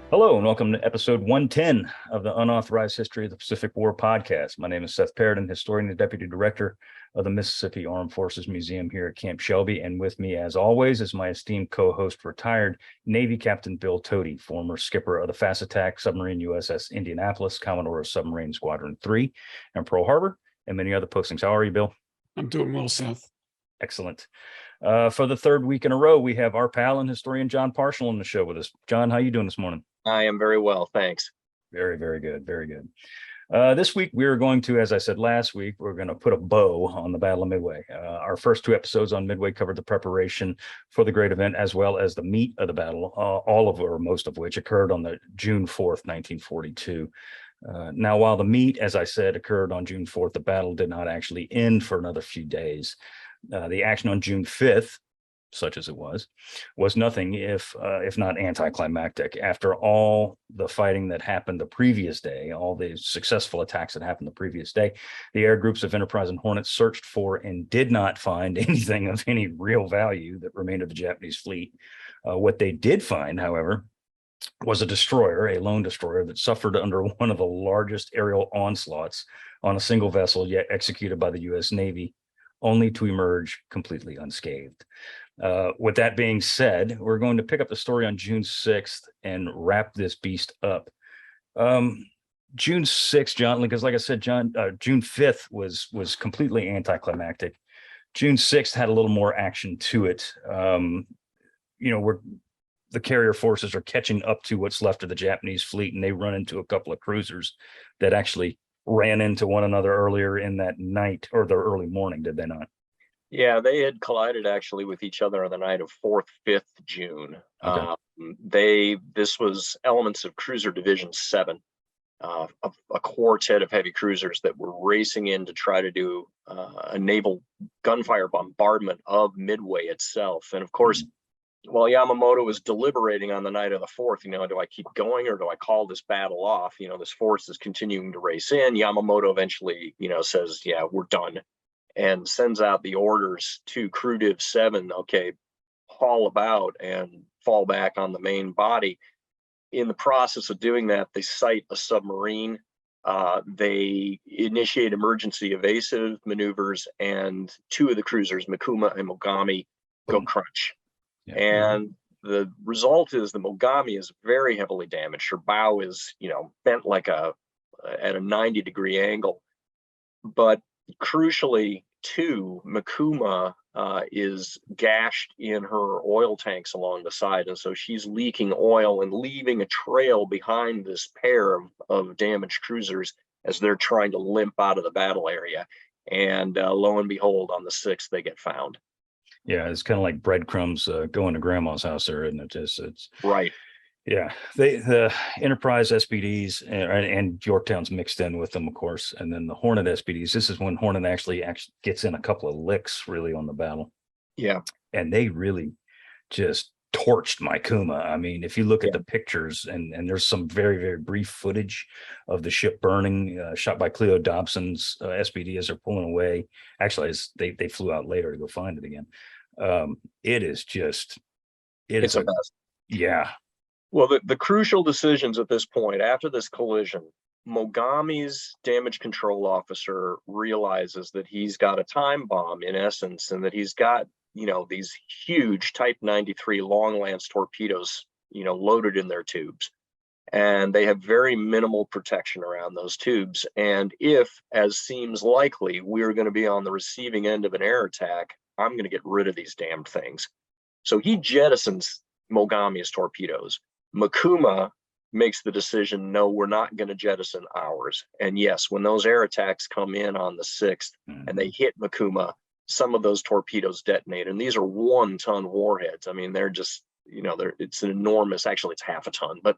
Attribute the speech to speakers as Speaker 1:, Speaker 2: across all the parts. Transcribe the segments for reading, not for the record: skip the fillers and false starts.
Speaker 1: Hello and welcome to episode 110 of the Unauthorized History of the Pacific War podcast. My name is Seth Perrodin, historian and deputy director of the Mississippi Armed Forces Museum here at Camp Shelby. And with me, as always, is my esteemed co-host, retired Navy Captain Bill Tody, former skipper of the fast attack submarine USS Indianapolis, Commodore of Submarine Squadron 3 and Pearl Harbor, and many other postings. How are you, Bill?
Speaker 2: I'm doing well, Seth.
Speaker 1: Excellent. For the third week in a row, we have our pal and historian Jon Parshall on the show with us. Jon, how are you doing this morning?
Speaker 3: I am very well, thanks.
Speaker 1: Very, very good. Very good. This week, we're going to, as I said last week, we're going to put a bow on the Battle of Midway. Our first two episodes on Midway covered the preparation for the great event, as well as the meat of the battle, all of or most of which occurred on the June 4th, 1942. Now, while the meat, as I said, occurred on June 4th, the battle did not actually end for another few days. The action on June 5th, such as it was nothing if not anticlimactic. After all the fighting that happened the previous day, all the successful attacks that happened the previous day, the air groups of Enterprise and Hornet searched for and did not find anything of any real value that remained of the Japanese fleet. What they did find, however, was a destroyer, a lone destroyer that suffered under one of the largest aerial onslaughts on a single vessel yet executed by the U.S. Navy, only to emerge completely unscathed. With that being said, we're going to pick up the story on June 6th and wrap this beast up. June 6th, John, because like I said, June 5th was completely anticlimactic. June 6th had a little more action to it. The carrier forces are catching up to what's left of the Japanese fleet, and they run into a couple of cruisers that actually ran into one another earlier in that night or the early morning, did they not?
Speaker 3: Yeah, they had collided actually with each other on the night of 4th, 5th June.
Speaker 1: Okay.
Speaker 3: This was elements of Cruiser Division 7, a quartet of heavy cruisers that were racing in to try to do a naval gunfire bombardment of Midway itself. And of course, while Yamamoto was deliberating on the night of the 4th, do I keep going or do I call this battle off? This force is continuing to race in. Yamamoto eventually, says, yeah, we're done, and sends out the orders to Crew Div 7, okay, haul about and fall back on the main body. In the process of doing that, they sight a submarine. They initiate emergency evasive maneuvers, and two of the cruisers, Mikuma and Mogami, go crunch. Yeah. And the result is the Mogami is very heavily damaged. Her bow is, bent like at a 90-degree angle. But crucially, too, Mikuma is gashed in her oil tanks along the side, and so she's leaking oil and leaving a trail behind this pair of damaged cruisers as they're trying to limp out of the battle area. And lo and behold, on the 6th, they get found.
Speaker 1: Yeah, it's kind of like breadcrumbs going to grandma's house there, isn't it? It's
Speaker 3: right.
Speaker 1: Yeah, the Enterprise SPDs and Yorktown's mixed in with them, of course, and then the Hornet SPDs. This is when Hornet actually gets in a couple of licks, really, on the battle.
Speaker 3: Yeah,
Speaker 1: and they really just torched Mikuma. I mean, if you look at the pictures, and there's some very, very brief footage of the ship burning, shot by Cleo Dobson's SPD as they're pulling away. Actually, they flew out later to go find it again. It's a mess. Yeah.
Speaker 3: Well, the crucial decisions at this point, after this collision, Mogami's damage control officer realizes that he's got a time bomb, in essence, and that he's got, these huge Type 93 Long Lance torpedoes, loaded in their tubes. And they have very minimal protection around those tubes. And if, as seems likely, we're going to be on the receiving end of an air attack, I'm going to get rid of these damned things. So he jettisons Mogami's torpedoes. Mikuma makes the decision, no, we're not going to jettison ours. And yes, when those air attacks come in on the 6th and they hit Mikuma, some of those torpedoes detonate. And these are 1-ton warheads. I mean, they're just, it's an enormous, actually it's half a ton, but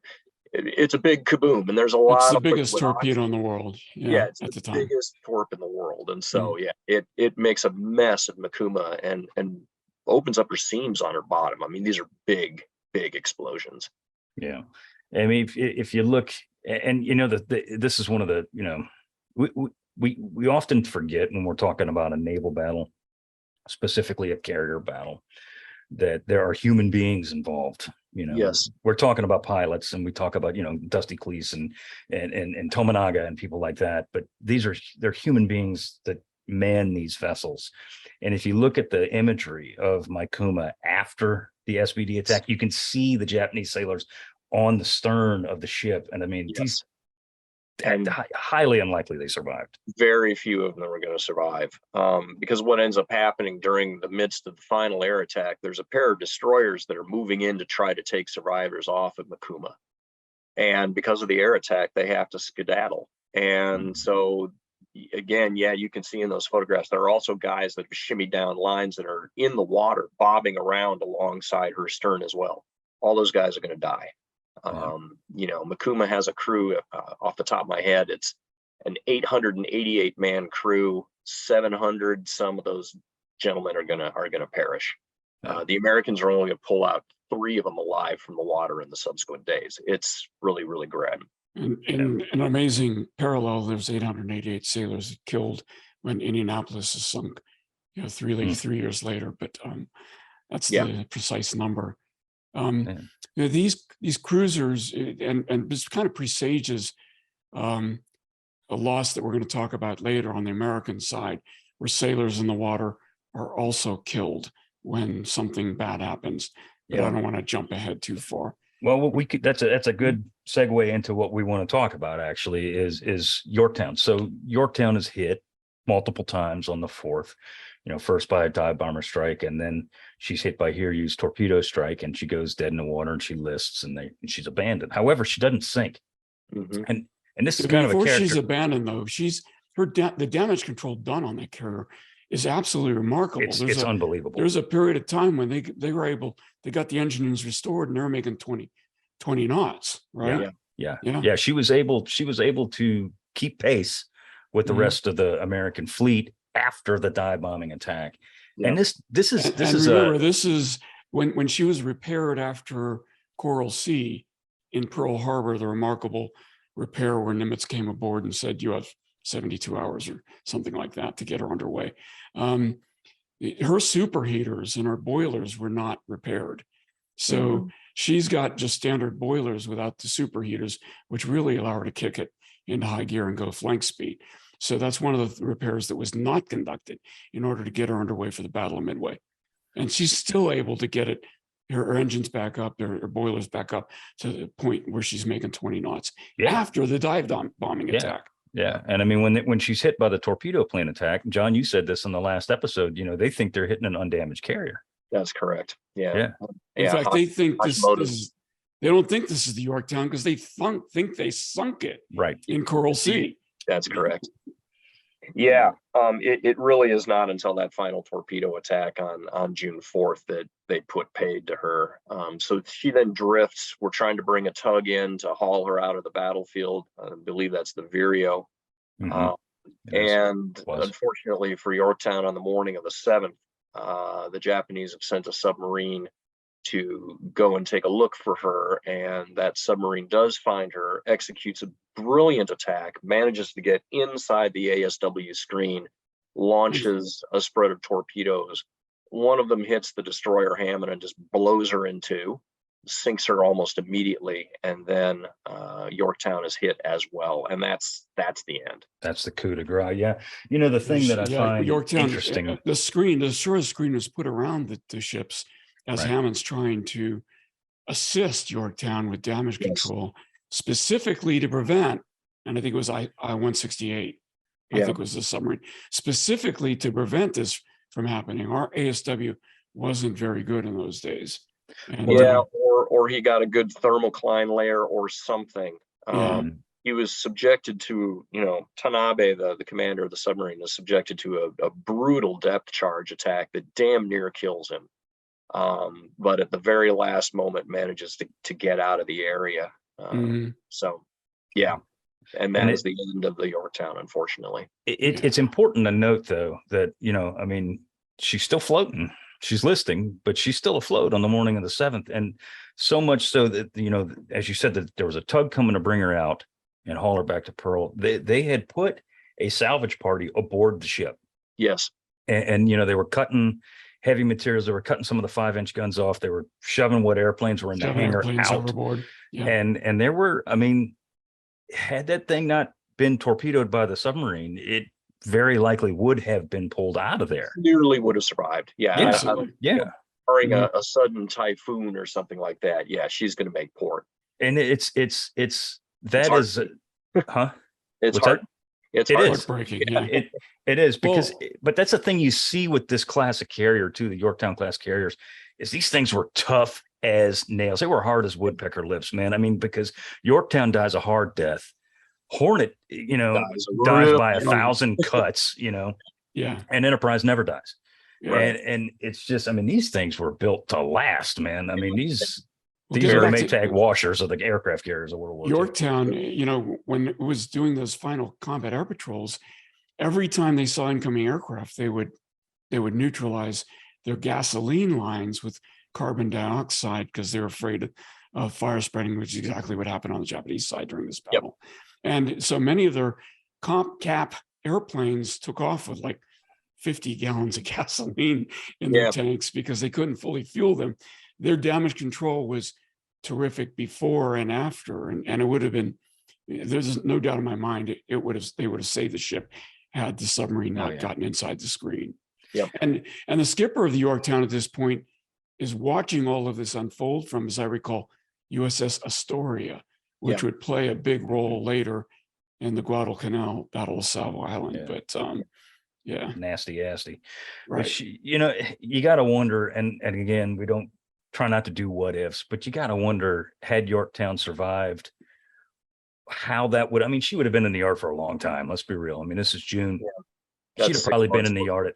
Speaker 3: it's a big kaboom. And there's a lot
Speaker 2: of— It's the biggest torpedo in the world.
Speaker 3: Yeah, it's the biggest torp in the world. And so, it makes a mess of Mikuma and opens up her seams on her bottom. I mean, these are big, big explosions.
Speaker 1: Yeah, I mean, if you look, and this is one of the, we often forget when we're talking about a naval battle, specifically a carrier battle, that there are human beings involved
Speaker 3: Yes.
Speaker 1: we're talking about pilots, and we talk about, Dusty Cleese and Tominaga and people like that, but they're human beings that man these vessels. And if you look at the imagery of Mikuma after the SBD attack, you can see the Japanese sailors on the stern of the ship. And I mean,
Speaker 3: Yes.
Speaker 1: and highly unlikely they survived.
Speaker 3: Very few of them are going to survive, because what ends up happening during the midst of the final air attack, there's a pair of destroyers that are moving in to try to take survivors off of Mikuma. And because of the air attack, they have to skedaddle. And so again, yeah, you can see in those photographs, there are also guys that have shimmied down lines that are in the water, bobbing around alongside her stern as well. All those guys are going to die. Mikuma has a crew, off the top of my head, it's an 888 man crew. 700, some of those gentlemen are gonna perish. The Americans are only going to pull out 3 of them alive from the water in the subsequent days. It's really, really grim.
Speaker 2: And in an amazing parallel, there's 888 sailors killed when Indianapolis is sunk, 3 years later. But that's the precise number. These cruisers, and this kind of presages a loss that we're going to talk about later on the American side, where sailors in the water are also killed when something bad happens. But I don't want to jump ahead too far.
Speaker 1: Well, we could. That's a good segue into what we want to talk about. Actually, is Yorktown. So Yorktown is hit multiple times on the 4th. First by a dive bomber strike, and then she's hit by Hiryu's torpedo strike, and she goes dead in the water, and she lists, and she's abandoned. However, she doesn't sink. And this is kind of a character.
Speaker 2: She's abandoned, though. The damage control done on that carrier is absolutely remarkable.
Speaker 1: It's unbelievable.
Speaker 2: There's a period of time when they got the engines restored, and they were making 20 knots, right?
Speaker 1: Yeah. She was able to keep pace with the rest of the American fleet after the dive bombing attack. And this is when she was repaired after Coral Sea in Pearl Harbor, the remarkable repair where Nimitz came aboard and said, you have 72 hours or something like that to get her underway. Her superheaters and her boilers were not repaired. So she's got just standard boilers without the superheaters, which really allow her to kick it into high gear and go flank speed. So that's one of the repairs that was not conducted in order to get her underway for the Battle of Midway. And she's still able to get her engines back up, her boilers back up to the point where she's making 20 knots after the dive bombing attack. Yeah. And I mean, when she's hit by the torpedo plane attack, John, you said this in the last episode, they think they're hitting an undamaged carrier.
Speaker 3: That's correct. Yeah.
Speaker 2: In fact, they think they don't think this is the Yorktown because they think they sunk it in Coral Sea.
Speaker 3: That's correct. Yeah, it really is not until that final torpedo attack on June 4th that they put paid to her. So she then drifts. We're trying to bring a tug in to haul her out of the battlefield. I believe that's the Vireo. And unfortunately for Yorktown, on the morning of the 7th, the Japanese have sent a submarine to go and take a look for her, and that submarine does find her, executes a brilliant attack, manages to get inside the ASW screen, launches a spread of torpedoes. One of them hits the destroyer Hammond and just blows her in two, sinks her almost immediately, and then Yorktown is hit as well, and that's the end.
Speaker 1: That's the coup de grace. Yeah, the thing that I find Yorktown, interesting,
Speaker 2: the shore screen was put around the ships as Hammond's trying to assist Yorktown with damage control, specifically to prevent, and I think it was I-168, I think was the submarine, specifically to prevent this from happening. Our ASW wasn't very good in those days. And,
Speaker 3: or he got a good thermocline layer or something. He was subjected to, Tanabe, the commander of the submarine, was subjected to a brutal depth charge attack that damn near kills him. But at the very last moment manages to get out of the area. So, and that is the end of the Yorktown, unfortunately.
Speaker 1: It's important to note, though, that, she's still floating. She's listing, but she's still afloat on the morning of the 7th. And so much so that, as you said, that there was a tug coming to bring her out and haul her back to Pearl. They had put a salvage party aboard the ship.
Speaker 3: Yes.
Speaker 1: And they were cutting heavy materials. They were cutting some of the 5-inch guns off. They were shoving what airplanes were in the hangar out.
Speaker 2: Overboard. Yeah.
Speaker 1: And there were, I mean, had that thing not been torpedoed by the submarine, it very likely would have been pulled out of there.
Speaker 3: Nearly would have survived. Yeah. Barring
Speaker 1: Mm-hmm.
Speaker 3: a sudden typhoon or something like that. Yeah, she's going to make port.
Speaker 1: And it's huh?
Speaker 3: It's
Speaker 1: What's
Speaker 3: hard.
Speaker 1: that?
Speaker 3: It's
Speaker 2: heartbreaking. Yeah.
Speaker 1: It is because, but that's the thing you see with this class of carrier too, the Yorktown class carriers, is these things were tough as nails. They were hard as woodpecker lips, man. I mean, because Yorktown dies a hard death. Hornet, dies by 1,000 cuts,
Speaker 2: Yeah.
Speaker 1: and Enterprise never dies.
Speaker 3: Right.
Speaker 1: And it's just, I mean, these things were built to last, man. I mean, these are the Maytag washers of the aircraft carriers of World War II.
Speaker 2: Yorktown, when it was doing those final combat air patrols, every time they saw incoming aircraft, they would neutralize their gasoline lines with carbon dioxide because they were afraid of fire spreading, which is exactly what happened on the Japanese side during this battle. Yep. And so many of their comp cap airplanes took off with like 50 gallons of gasoline in their tanks because they couldn't fully fuel them. Their damage control was terrific before and after, and it would have been, there's no doubt in my mind, they would have saved the ship had the submarine not gotten inside the screen.
Speaker 3: Yep.
Speaker 2: And the skipper of the Yorktown at this point is watching all of this unfold from, as I recall, USS Astoria, which would play a big role later in the Guadalcanal Battle of Savo Island. But
Speaker 1: nasty.
Speaker 2: Right.
Speaker 1: Which, you got to wonder, and again, we don't try not to do what ifs, but you got to wonder, had Yorktown survived, how that would, I mean, she would have been in the yard for a long time. Let's be real. I mean, this is June. She'd have probably been in the yard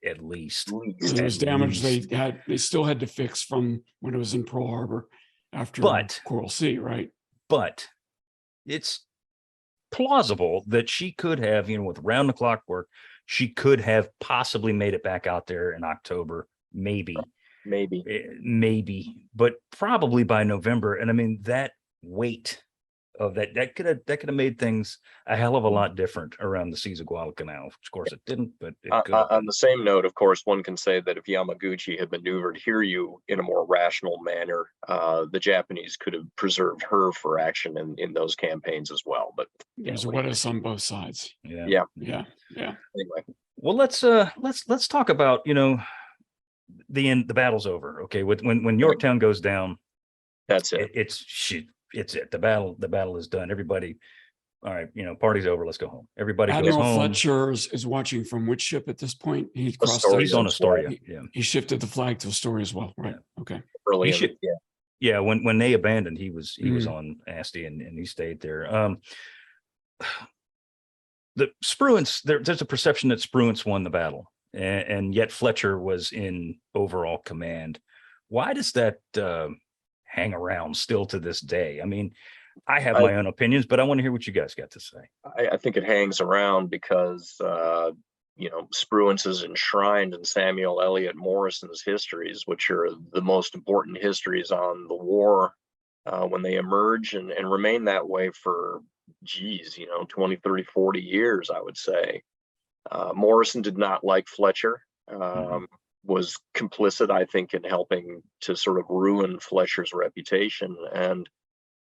Speaker 1: at least.
Speaker 2: There was damage they still had to fix from when it was in Pearl Harbor after Coral Sea, right?
Speaker 1: But it's plausible that she could have, with round the clock work, she could have possibly made it back out there in October, maybe, but probably by November. And I mean, that weight of that could have made things a hell of a lot different around the seas of Guadalcanal. Of course, it didn't, but it could.
Speaker 3: On the same note, of course, one can say that if Yamaguchi had maneuvered Hiryu in a more rational manner, the Japanese could have preserved her for action in those campaigns as well. But
Speaker 2: there's what ifs on both sides.
Speaker 3: Yeah.
Speaker 1: Anyway, well, let's talk about the end. The battle's over. Okay, when Yorktown goes down,
Speaker 3: that's it.
Speaker 1: It's it. The battle is done. Everybody, all right, party's over. Let's go home. Everybody
Speaker 2: Admiral
Speaker 1: goes home.
Speaker 2: Fletcher is watching from which ship at this point? He's
Speaker 1: on Astoria.
Speaker 2: He shifted the flag to Astoria as well, right? Yeah. Okay.
Speaker 3: Early
Speaker 1: when they abandoned, he was on Asti and he stayed there. The Spruance, there's a perception that Spruance won the battle, and yet Fletcher was in overall command. Why does that hang around still to this day? I mean, I have my own opinions, but I want to hear what you guys got to say.
Speaker 3: I think it hangs around because Spruance is enshrined in Samuel Eliot Morrison's histories, which are the most important histories on the war when they emerge and remain that way for 20, 30, 40 years, I would say. Morrison did not like Fletcher. Was complicit, I think, in helping to sort of ruin Fletcher's reputation. And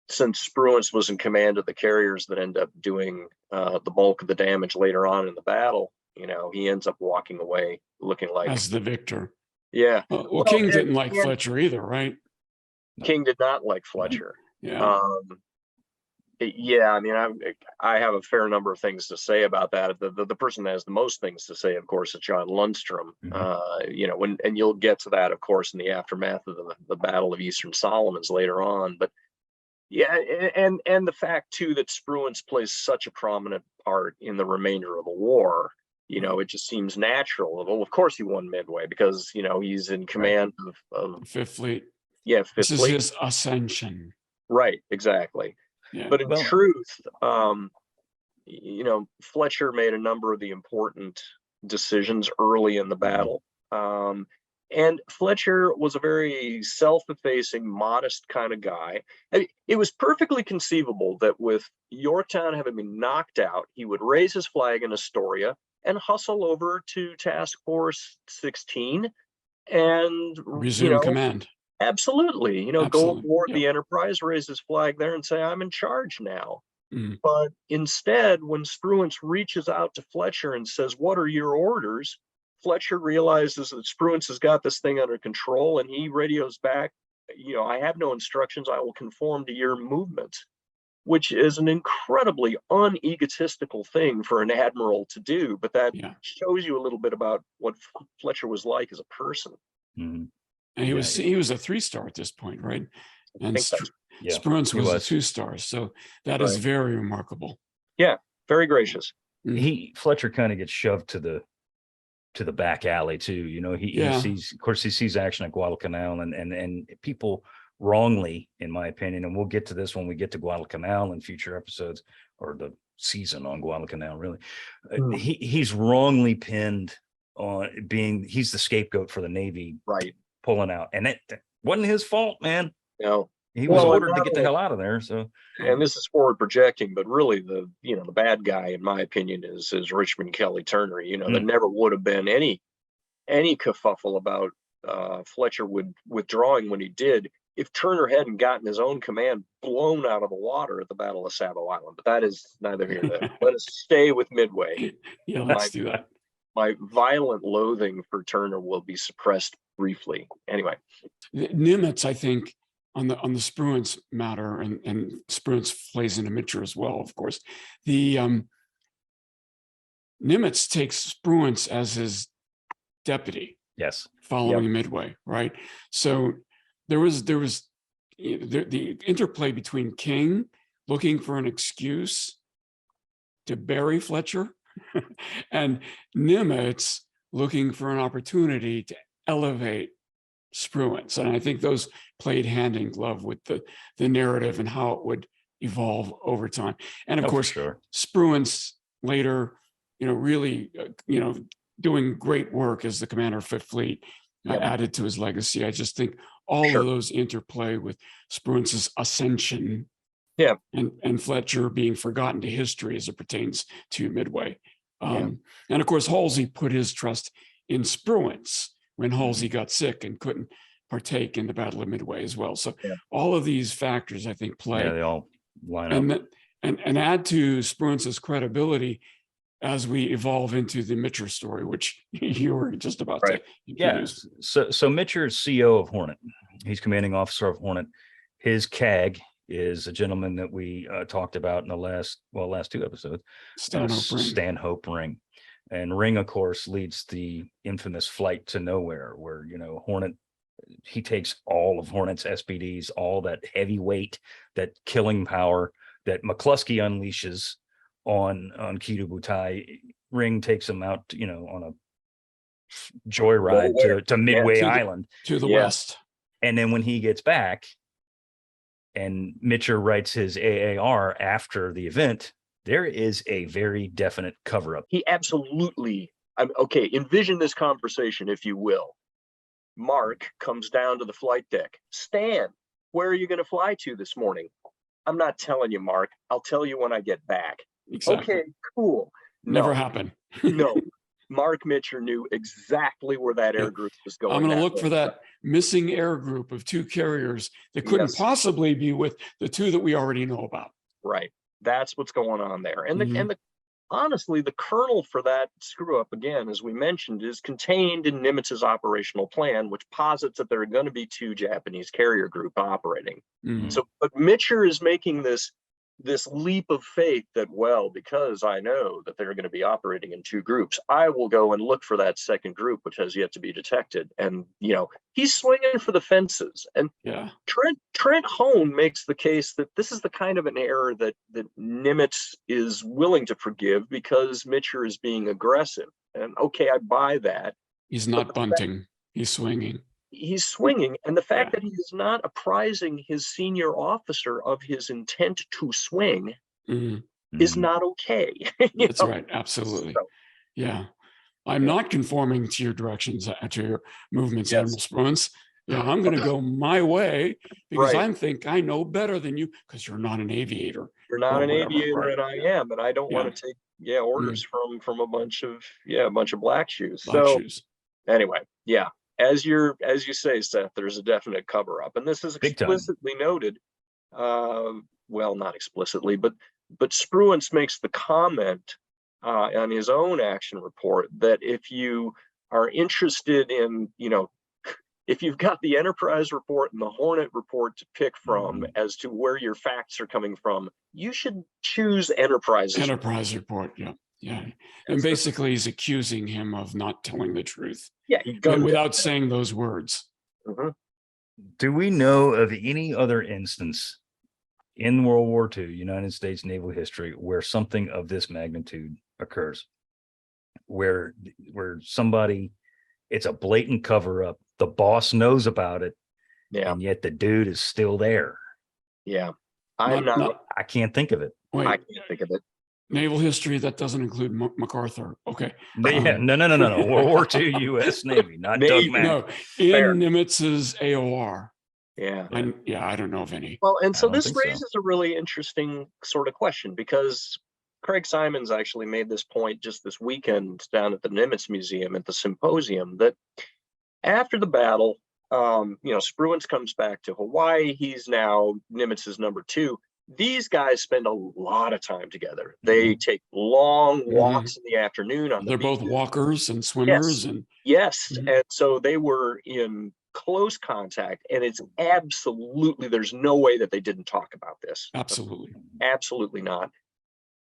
Speaker 3: since Spruance was in command of the carriers that end up doing the bulk of the damage later on in the battle, he ends up walking away looking like
Speaker 2: as the victor.
Speaker 3: Yeah.
Speaker 2: Well, King didn't like Fletcher either, right?
Speaker 3: King did not like Fletcher.
Speaker 2: Yeah.
Speaker 3: I mean, I have a fair number of things to say about that. The person that has the most things to say, of course, is John Lundstrom. And you'll get to that, of course, in the aftermath of the Battle of Eastern Solomons later on. But and the fact too that Spruance plays such a prominent part in the remainder of the war. It just seems natural. Well, of course, he won Midway because he's in command of
Speaker 2: Fifth Fleet.
Speaker 3: Yeah, Fifth
Speaker 2: Fleet.
Speaker 3: This is
Speaker 2: his ascension.
Speaker 3: Right. Exactly.
Speaker 2: Yeah.
Speaker 3: But in truth, Fletcher made a number of the important decisions early in the battle. And Fletcher was a very self-effacing, modest kind of guy. It was perfectly conceivable that with Yorktown having been knocked out, he would raise his flag in Astoria and hustle over to Task Force 16 and
Speaker 2: Resume command.
Speaker 3: absolutely, go
Speaker 2: Absolutely.
Speaker 3: aboard
Speaker 2: Yep.
Speaker 3: the Enterprise, raise his flag there, and say, I'm in charge now.
Speaker 2: Mm.
Speaker 3: But instead, when Spruance reaches out to Fletcher and says, what are your orders? Fletcher realizes that Spruance has got this thing under control, and he radios back, I have no instructions. I will conform to your movements, which is an incredibly unegotistical thing for an admiral to do. But that shows you a little bit about what Fletcher was like as a person.
Speaker 1: Mhm.
Speaker 2: And he was a 3-star at this point, right? And Spruance was a 2-star. So that is very remarkable.
Speaker 3: Yeah, very gracious.
Speaker 1: Fletcher kind of gets shoved to the back alley too. He sees, of course, he sees action at Guadalcanal, and people wrongly, in my opinion, and we'll get to this when we get to Guadalcanal in future episodes, or the season on Guadalcanal, really. He's wrongly pinned on he's the scapegoat for the Navy,
Speaker 3: right,
Speaker 1: pulling out, and it wasn't his fault, man.
Speaker 3: No,
Speaker 1: he was ordered to get the hell out of there. So,
Speaker 3: and this is forward projecting, but really the bad guy, in my opinion, is Richmond Kelly Turner. There never would have been any kerfuffle about Fletcher withdrawing when he did, if Turner hadn't gotten his own command blown out of the water at the Battle of Savo Island. But that is neither here nor there. Let us stay with Midway.
Speaker 2: Yeah, let's do that.
Speaker 3: My violent loathing for Turner will be suppressed briefly. Anyway,
Speaker 2: Nimitz, I think, on the Spruance matter, and Spruance plays into Mitcher as well, of course. The Nimitz takes Spruance as his deputy.
Speaker 1: Yes.
Speaker 2: Following Midway, right? So there was the interplay between King looking for an excuse to bury Fletcher and Nimitz looking for an opportunity to elevate Spruance. And I think those played hand in glove with the narrative and how it would evolve over time. And of course, Spruance later, really, doing great work as the commander of Fifth Fleet, added to his legacy. I just think all of those interplay with Spruance's ascension, and Fletcher being forgotten to history as it pertains to Midway. And of course, Halsey put his trust in Spruance when Halsey got sick and couldn't partake in the Battle of Midway as well. So all of these factors, I think, play.
Speaker 1: Yeah, they all line up.
Speaker 2: And add to Spruance's credibility as we evolve into the Mitcher story, which you were just about to introduce.
Speaker 1: So Mitcher is CEO of Hornet. He's commanding officer of Hornet. His CAG is a gentleman that we talked about in the last 2 episodes, Stanhope Ring. And Ring, of course, leads the infamous flight to nowhere, where Hornet, he takes all of Hornet's SPDs, all that heavy weight, that killing power that McCluskey unleashes on Kido Butai. Ring takes him out, on a joyride to Midway Island,
Speaker 2: to the west.
Speaker 1: And then when he gets back, and Mitcher writes his AAR after the event, there is a very definite cover-up.
Speaker 3: He absolutely. Okay, envision this conversation, if you will. Mark comes down to the flight deck. Stan, where are you going to fly to this morning? I'm not telling you, Mark. I'll tell you when I get back.
Speaker 2: Exactly.
Speaker 3: Okay, cool.
Speaker 2: Never happened.
Speaker 3: No. Mark Mitcher knew exactly where that air group was going.
Speaker 2: I'm going to look for that missing air group of 2 carriers that couldn't possibly be with the 2 that we already know about.
Speaker 3: Right. That's what's going on there. And honestly, the kernel for that screw up, again, as we mentioned, is contained in Nimitz's operational plan, which posits that there are going to be 2 Japanese carrier group operating. So, but Mitcher is making this leap of faith that, well, because I know that they're going to be operating in 2 groups, I will go and look for that second group, which has yet to be detected. And, he's swinging for the fences. And Trent Hone makes the case that this is the kind of an error that Nimitz is willing to forgive because Mitcher is being aggressive. And okay, I buy that.
Speaker 2: He's not bunting, he's swinging.
Speaker 3: He's swinging, and the fact that he is not apprising his senior officer of his intent to swing is not okay.
Speaker 2: That's right, absolutely. So, I'm not conforming to your directions, to your movements, Admiral Spruance. I'm going to go my way because I think I know better than you, because you're not an aviator.
Speaker 3: You're not an aviator, and I am, and I don't want to take orders from a bunch of black shoes. Anyway, as you say, Seth, there's a definite cover up, and this is
Speaker 1: Big time.
Speaker 3: explicitly noted. Well, not explicitly, but Spruance makes the comment on his own action report that if you are interested in, if you've got the Enterprise report and the Hornet report to pick from as to where your facts are coming from, you should choose Enterprise
Speaker 2: report. Yeah. And basically he's accusing him of not telling the truth.
Speaker 3: Yeah,
Speaker 1: without saying those words. Do we know of any other instance in World War II, United States naval history, where something of this magnitude occurs? Where somebody, it's a blatant cover up, the boss knows about it, and yet the dude is still there.
Speaker 3: Yeah.
Speaker 1: I can't think of it.
Speaker 2: Wait,
Speaker 3: I can't think of it.
Speaker 2: Naval history, that doesn't include MacArthar. Okay.
Speaker 1: Yeah, no. World War II U.S. Navy, not Doug Mack.
Speaker 2: No, in Nimitz's AOR.
Speaker 3: Yeah.
Speaker 2: I don't know of any.
Speaker 3: Well, and so this raises a really interesting sort of question, because Craig Simons actually made this point just this weekend down at the Nimitz Museum at the symposium, that after the battle, Spruance comes back to Hawaii. He's now Nimitz's number 2. These guys spend a lot of time together. They take long walks in the afternoon on
Speaker 2: They're both walkers and swimmers.
Speaker 3: Yes. And so they were in close contact, and it's absolutely, there's no way that they didn't talk about this. Absolutely not.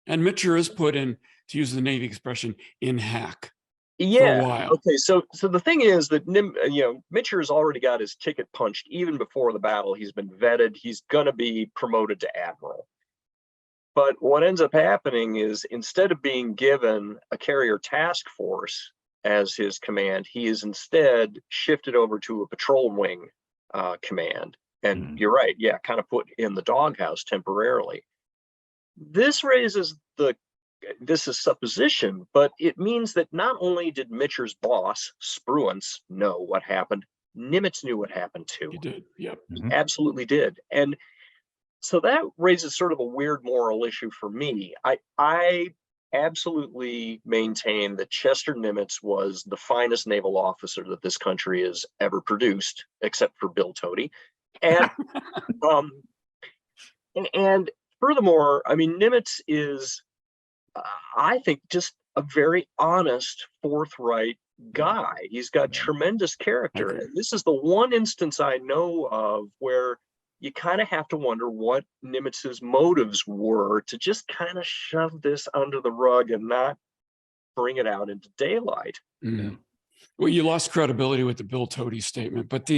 Speaker 2: And Mitcher is put in, to use the Navy expression, in hack.
Speaker 3: Yeah.
Speaker 2: For a while.
Speaker 3: Okay. So the thing is that Mitcher has already got his ticket punched even before the battle. He's been vetted. He's going to be promoted to admiral. But what ends up happening is, instead of being given a carrier task force as his command, he is instead shifted over to a patrol wing command. And you're right. Yeah. Kind of put in the doghouse temporarily. This raises this is supposition, but it means that not only did Mitcher's boss, Spruance, know what happened, Nimitz knew what happened too.
Speaker 2: He did, yep.
Speaker 3: Absolutely did. And so that raises sort of a weird moral issue for me. I absolutely maintain that Chester Nimitz was the finest naval officer that this country has ever produced, except for Bill Tody. And and furthermore, I mean, Nimitz is, I think, just a very honest, forthright guy. He's got tremendous character. And this is the one instance I know of where you kind of have to wonder what Nimitz's motives were to just kind of shove this under the rug and not bring it out into daylight.
Speaker 2: Well, you lost credibility with the Bill Tody statement, but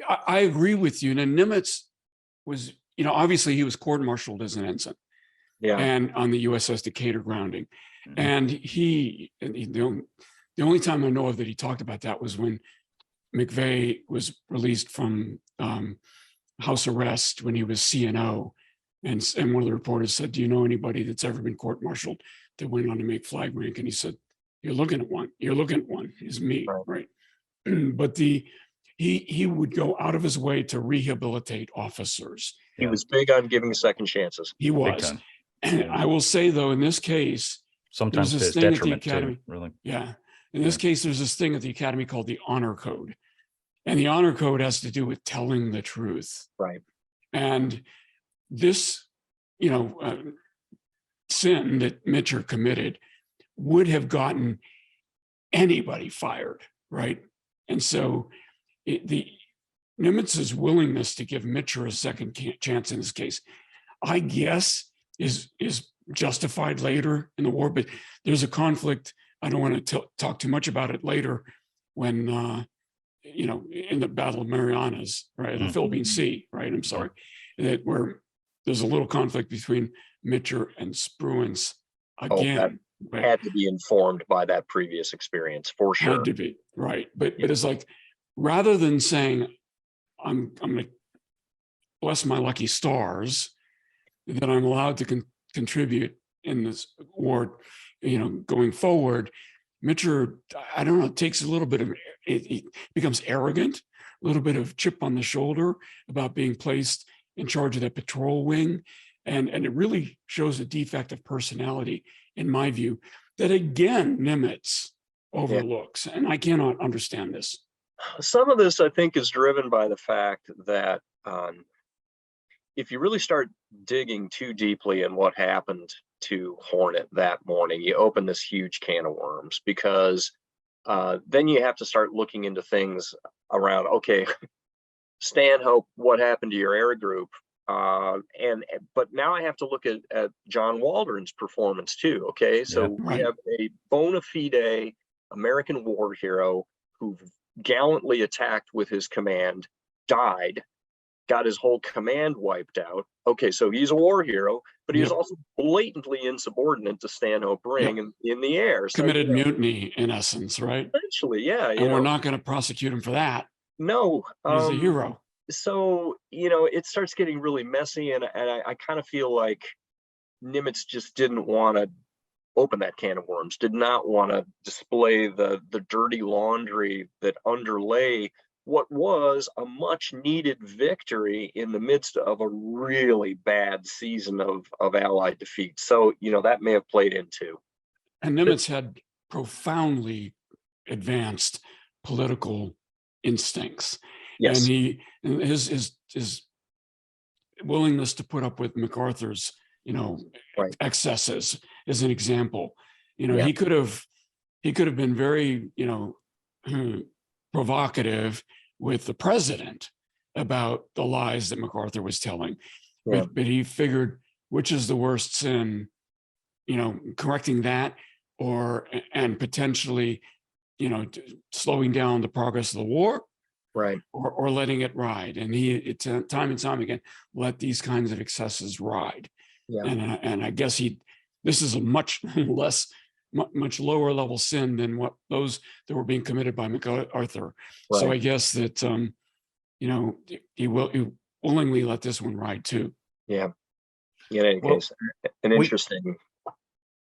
Speaker 2: I agree with you. Now, Nimitz was, obviously he was court-martialed as an ensign.
Speaker 3: Yeah.
Speaker 2: And on the USS Decatur grounding. And the only time I know of that he talked about that was when McVeigh was released from house arrest when he was CNO. And one of the reporters said, "Do you know anybody that's ever been court-martialed that went on to make flag rank?" And he said, "You're looking at one. You're looking at one. It's me." Right. But he would go out of his way to rehabilitate officers.
Speaker 3: He was big on giving second chances.
Speaker 2: He was. And I will say, though, in this case,
Speaker 1: sometimes to his detriment too, really.
Speaker 2: Yeah. In this case, there's this thing at the Academy called the Honor Code. And the Honor Code has to do with telling the truth.
Speaker 3: Right.
Speaker 2: And this, sin that Mitcher committed would have gotten anybody fired, right? And so Nimitz's willingness to give Mitcher a second chance in this case, I guess, is justified later in the war. But there's a conflict. I don't want to talk too much about it later when, in the Battle of Marianas, right, the Philippine Sea, right, I'm sorry, where there's a little conflict between Mitcher and Spruance again.
Speaker 3: Had to be informed by that previous experience, for sure.
Speaker 2: Had to be, right. But it's like, rather than saying, I'm going to bless my lucky stars that I'm allowed to contribute in this war, going forward, Mitcher, I don't know, takes a little bit of, it becomes arrogant, a little bit of chip on the shoulder about being placed in charge of that patrol wing. And it really shows a defect of personality, in my view, that again, Nimitz overlooks. And I cannot understand this.
Speaker 3: Some of this, I think, is driven by the fact that if you really start digging too deeply in what happened to Hornet that morning, you open this huge can of worms, because then you have to start looking into things around, okay, Stanhope, what happened to your air group? But now I have to look at John Waldron's performance too. Okay, so we have a bona fide American war hero who gallantly attacked with his command, died, got his whole command wiped out. Okay, so he's a war hero, but he was also blatantly insubordinate to Stanhope Ring in the air. So,
Speaker 2: committed mutiny in essence, right?
Speaker 3: Essentially, yeah.
Speaker 2: And we're not going to prosecute him for that.
Speaker 3: No.
Speaker 2: He's a hero.
Speaker 3: So, it starts getting really messy, and I kind of feel like Nimitz just didn't want to open that can of worms, did not want to display the dirty laundry that underlay what was a much needed victory in the midst of a really bad season of Allied defeat. So, that may have played into.
Speaker 2: And Nimitz had profoundly advanced political instincts.
Speaker 3: Yes.
Speaker 2: And his willingness to put up with MacArthur's, excesses is an example. He could have been very, provocative with the president about the lies that MacArthur was telling. But he figured, which is the worst sin, correcting that and potentially, slowing down the progress of the war,
Speaker 3: right,
Speaker 2: or letting it ride. And he time and time again let these kinds of excesses ride. And I guess this is a much lower level sin than what those that were being committed by MacArthur. Right. So I guess that he willingly let this one ride too.
Speaker 3: Yeah. In any case, an interesting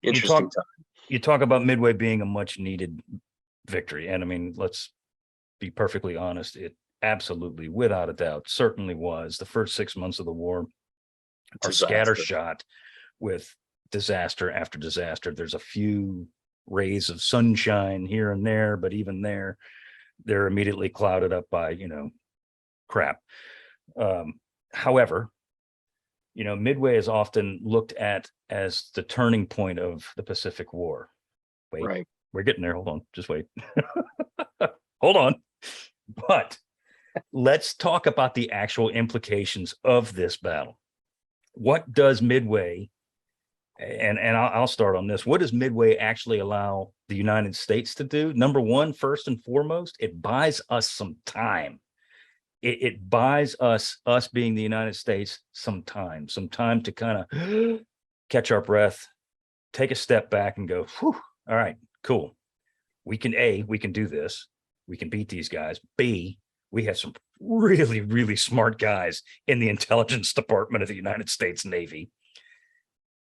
Speaker 3: time.
Speaker 1: You talk about Midway being a much needed victory, and I mean, let's be perfectly honest, it absolutely, without a doubt, certainly was. The first 6 months of the war are scattershot with disaster after disaster. There's a few rays of sunshine here and there, but even there, they're immediately clouded up by, crap. However, Midway is often looked at as the turning point of the Pacific War. Wait, we're getting there. Hold on, just wait. Hold on. But let's talk about the actual implications of this battle. What does Midway, and I'll start on this, what does Midway actually allow the United States to do? Number one, first and foremost, it buys us some time. It buys us being the United States, some time to kind of catch our breath, take a step back and go, whew, all right, cool. We can do this. We can beat these guys. B, we have some really, really smart guys in the intelligence department of the United States Navy.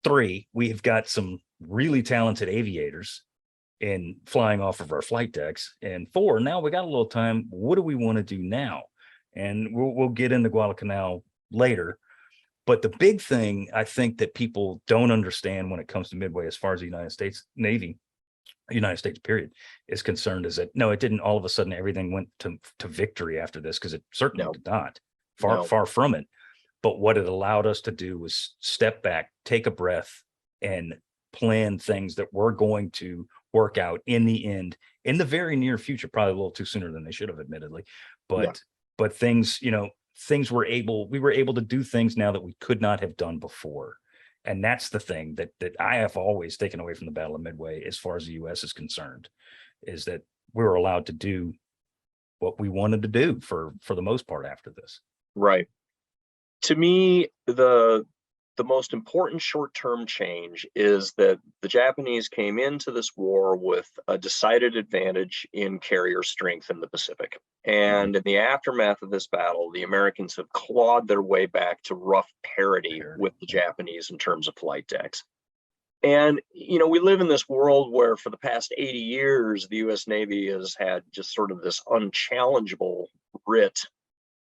Speaker 1: 3, we've got some really talented aviators in flying off of our flight decks. And 4, now we got a little time. What do we want to do now? And we'll get into Guadalcanal later. But the big thing I think that people don't understand when it comes to Midway, as far as the United States Navy, United States period, is concerned, is that no, it didn't all of a sudden everything went to victory after this, because it certainly did not. Far from it. But what it allowed us to do was step back, take a breath, and plan things that were going to work out in the end, in the very near future, probably a little too sooner than they should have, admittedly. But things, we were able to do things now that we could not have done before. And that's the thing that I have always taken away from the Battle of Midway, as far as the U.S. is concerned, is that we were allowed to do what we wanted to do for the most part after this.
Speaker 3: Right. To me, the most important short-term change is that the Japanese came into this war with a decided advantage in carrier strength in the Pacific. And in the aftermath of this battle, the Americans have clawed their way back to rough parity with the Japanese in terms of flight decks. And, we live in this world where for the past 80 years, the U.S. Navy has had just sort of this unchallengeable writ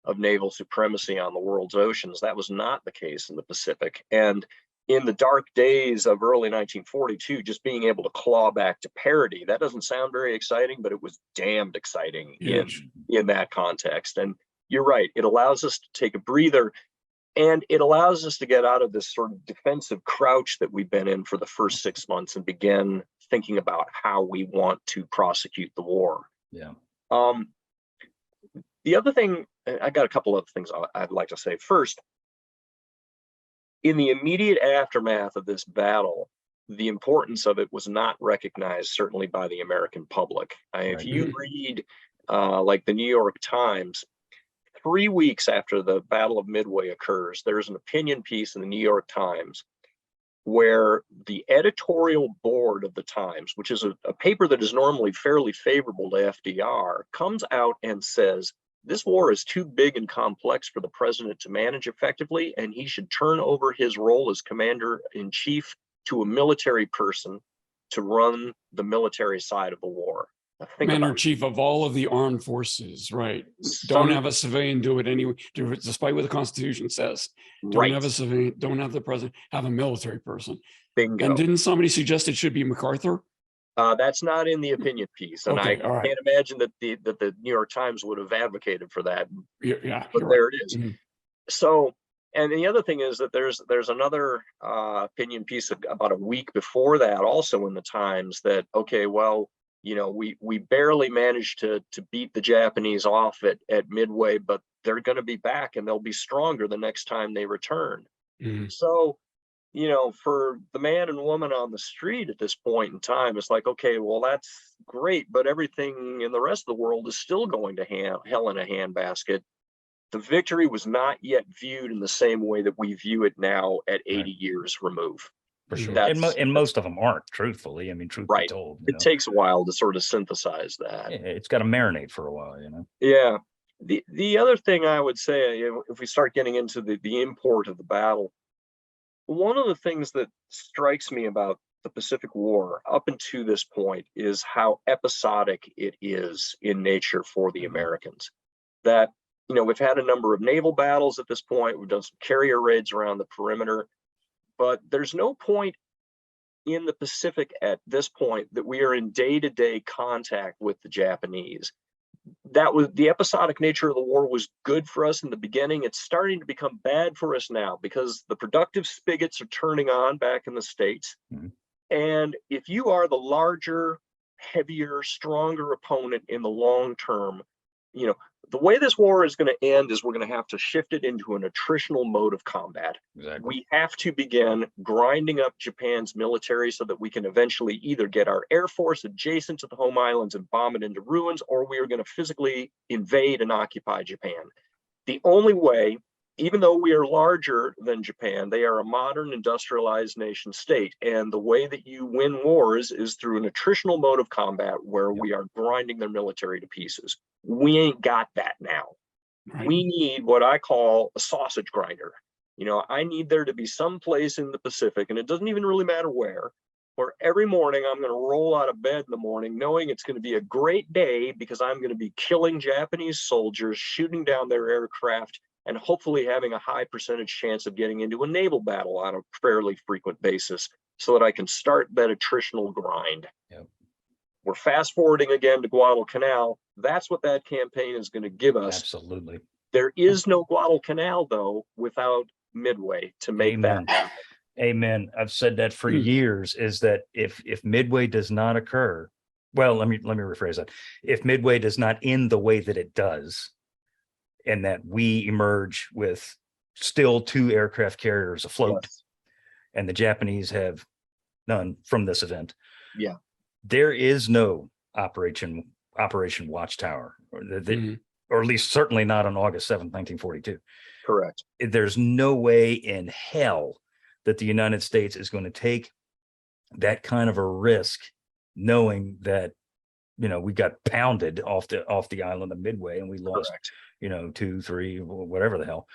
Speaker 3: of naval supremacy on the world's oceans. That was not the case in the Pacific. And in the dark days of early 1942, just being able to claw back to parity. That doesn't sound very exciting, but it was damned exciting in that context. And you're right, it allows us to take a breather, and it allows us to get out of this sort of defensive crouch that we've been in for the first 6 months and begin thinking about how we want to prosecute the war.
Speaker 1: Yeah.
Speaker 3: The other thing, I got a couple of things I'd like to say. First, in the immediate aftermath of this battle, the importance of it was not recognized, certainly by the American public. If you read like the New York Times, 3 weeks after the Battle of Midway occurs, there's an opinion piece in the New York Times where the editorial board of the Times, which is a paper that is normally fairly favorable to FDR, comes out and says, this war is too big and complex for the president to manage effectively, and he should turn over his role as commander-in-chief to a military person to run the military side of the war.
Speaker 2: Commander-in-chief of all of the armed forces, right? Don't have a civilian do it anyway, despite what the Constitution says. Don't have a civilian, don't have the president, have a military person.
Speaker 3: Bingo.
Speaker 2: And didn't somebody suggest it should be MacArthur?
Speaker 3: That's not in the opinion piece, and I can't imagine that the New York Times would have advocated for that. But there it is. So, and the other thing is that there's another opinion piece about a week before that, also in the Times, that well, we barely managed to beat the Japanese off at Midway, but they're going to be back and they'll be stronger the next time they return. So, for the man and woman on the street at this point in time, it's like, okay, well, that's great, but everything in the rest of the world is still going to hell in a handbasket. The victory was not yet viewed in the same way that we view it now at 80 years remove.
Speaker 1: For sure. And most of them aren't, truthfully. I mean, truth be told.
Speaker 3: It takes a while to sort of synthesize that.
Speaker 1: Yeah, it's got to marinate for a while,
Speaker 3: Yeah. The other thing I would say, if we start getting into the import of the battle, one of the things that strikes me about the Pacific War up until this point is how episodic it is in nature for the Americans. That, we've had a number of naval battles at this point. We've done some carrier raids around the perimeter. But there's no point in the Pacific at this point that we are in day-to-day contact with the Japanese. That was the episodic nature of the war was good for us in the beginning. It's starting to become bad for us now because the productive spigots are turning on back in the States. And if you are the larger, heavier, stronger opponent in the long term, the way this war is going to end is we're going to have to shift it into an attritional mode of combat.
Speaker 1: Exactly.
Speaker 3: We have to begin grinding up Japan's military so that we can eventually either get our air force adjacent to the home islands and bomb it into ruins, or we are going to physically invade and occupy Japan. The only way, even though we are larger than Japan, they are a modern industrialized nation state. And the way that you win wars is through an attritional mode of combat where we are grinding their military to pieces. We ain't got that now. We need what I call a sausage grinder. I need there to be some place in the Pacific, and it doesn't even really matter where every morning I'm going to roll out of bed in the morning knowing it's going to be a great day because I'm going to be killing Japanese soldiers, shooting down their aircraft, and hopefully having a high percentage chance of getting into a naval battle on a fairly frequent basis so that I can start that attritional grind. We're fast forwarding again to Guadalcanal. That's what that campaign is going to give us.
Speaker 1: Absolutely.
Speaker 3: There is no Guadalcanal, though, without Midway to make that happen.
Speaker 1: Amen. I've said that for years, is that if Midway does not occur, well, let me rephrase that. If Midway does not end the way that it does, and that we emerge with still 2 aircraft carriers afloat, and the Japanese have none from this event. There is no Operation Watchtower, or at least certainly not on August 7th, 1942.
Speaker 3: Correct.
Speaker 1: There's no way in hell that the United States is going to take that kind of a risk, knowing that, we got pounded off the island of Midway and we lost, 2, 3, whatever the hell,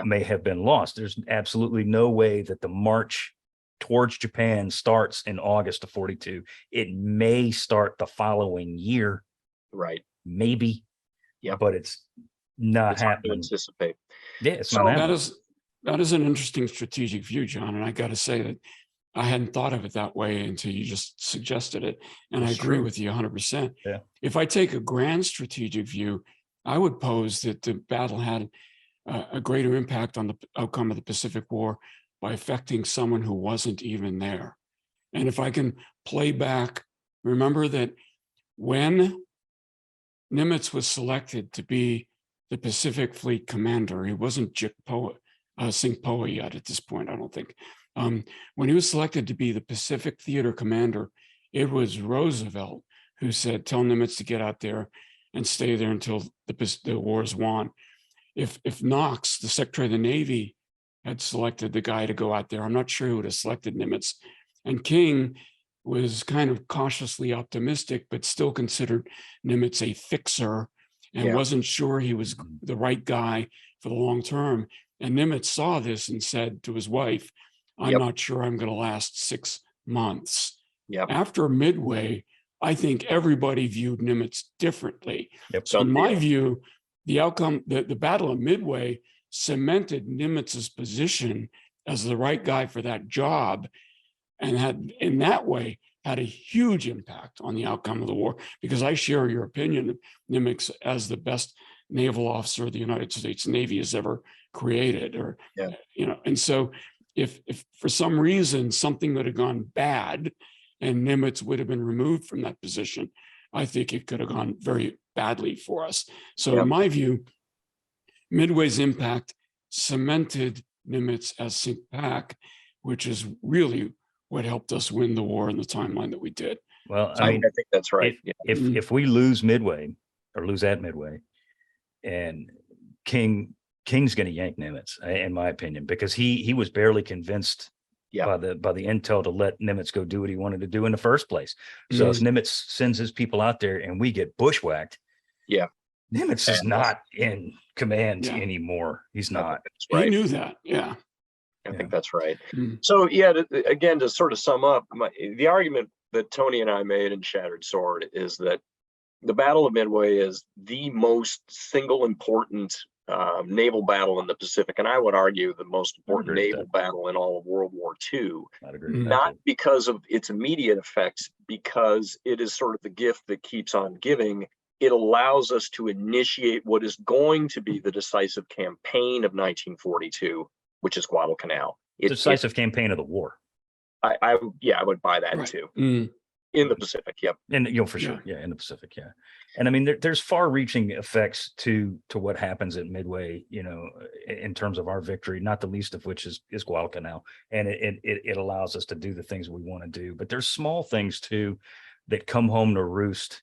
Speaker 1: may have been lost. There's absolutely no way that the march towards Japan starts in August of 42. It may start the following year. Maybe. But it's not happening.
Speaker 3: To anticipate.
Speaker 1: Yeah, it's not happening.
Speaker 2: That is an interesting strategic view, John. And I got to say that I hadn't thought of it that way until you just suggested it. And
Speaker 1: That's
Speaker 2: I agree
Speaker 1: true.
Speaker 2: with you 100%.
Speaker 1: Yeah.
Speaker 2: If I take a grand strategic view, I would pose that the battle had a greater impact on the outcome of the Pacific War by affecting someone who wasn't even there. And if I can play back, remember that when Nimitz was selected to be the Pacific Fleet commander, he wasn't Singh-Poa yet at this point, I don't think. When he was selected to be the Pacific Theater commander, it was Roosevelt who said, tell Nimitz to get out there and stay there until the war is won. If Knox, the Secretary of the Navy, had selected the guy to go out there, I'm not sure who would have selected Nimitz. And King was kind of cautiously optimistic, but still considered Nimitz a fixer and wasn't sure he was the right guy for the long term. And Nimitz saw this and said to his wife, I'm not sure I'm going to last 6 months. After Midway, I think everybody viewed Nimitz differently. So in my view, the outcome, the Battle of Midway cemented Nimitz's position as the right guy for that job, and had, in that way, had a huge impact on the outcome of the war, because I share your opinion of Nimitz as the best naval officer the United States Navy has ever created, or, you know, and so if for some reason something would have gone bad and Nimitz would have been removed from that position, I think it could have gone very badly for us. So in my view, Midway's impact cemented Nimitz as Singh-Pac, which is really what helped us win the war in the timeline that we did.
Speaker 1: Well,
Speaker 3: I think that's right.
Speaker 1: If we lose Midway, or lose at Midway, and King's going to yank Nimitz, in my opinion, because he was barely convinced by the intel to let Nimitz go do what he wanted to do in the first place. So if Nimitz sends his people out there and we get bushwhacked, Nimitz is not in command anymore. He's not.
Speaker 2: He knew that.
Speaker 3: I think that's right. So again, to sort of sum up, the argument that Tony and I made in Shattered Sword is that the Battle of Midway is the most single important naval battle in the Pacific, and I would argue the most important naval battle in all of World War II.
Speaker 1: I'd agree with
Speaker 3: not because of its immediate effects, because it is sort of the gift that keeps on giving. It allows us to initiate what is going to be the decisive campaign of 1942, which is Guadalcanal.
Speaker 1: Decisive campaign of the war.
Speaker 3: I would buy that too. In the Pacific,
Speaker 1: and for sure, in the Pacific, and I mean, there's far-reaching effects to what happens at Midway, in terms of our victory, not the least of which is Guadalcanal, and it allows us to do the things we want to do. But there's small things too that come home to roost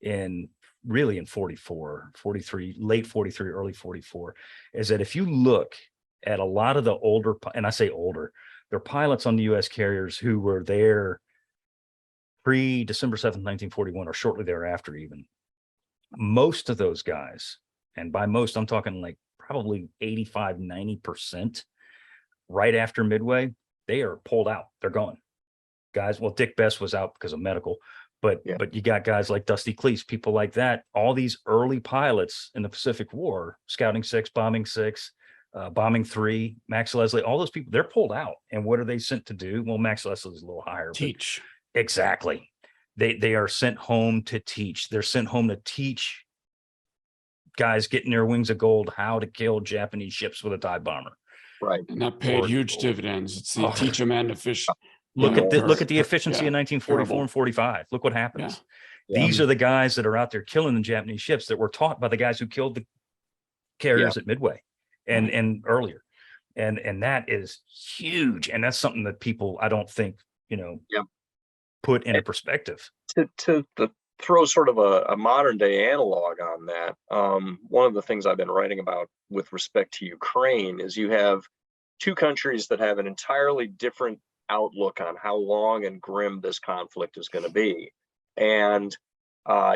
Speaker 1: in 44, 43, late 43, early 44, is that if you look at a lot of the older, and I say older, they're pilots on the U.S. carriers who were there pre-December 7th, 1941, or shortly thereafter even. Most of those guys, and by most, I'm talking like probably 85, 90%, right after Midway, they are pulled out. They're gone. Guys, well, Dick Best was out because of medical, but you got guys like Dusty Cleese, people like that. All these early pilots in the Pacific War, Scouting 6, Bombing 6, Bombing 3, Max Leslie, all those people, they're pulled out. And what are they sent to do? Well, Max Leslie's a little higher.
Speaker 2: Teach.
Speaker 1: Exactly. They are sent home to teach. They're sent home to teach guys getting their wings of gold how to kill Japanese ships with a dive bomber.
Speaker 3: Right.
Speaker 2: And that paid huge dividends. It's the teach a man to fish.
Speaker 1: Look at the efficiency in 1944 and 45. Look what happens. These are the guys that are out there killing the Japanese ships that were taught by the guys who killed the carriers at Midway and earlier. And that is huge. And that's something that people, I don't think, put into perspective.
Speaker 3: To throw sort of a modern day analog on that, one of the things I've been writing about with respect to Ukraine is you have two countries that have an entirely different outlook on how long and grim this conflict is going to be. And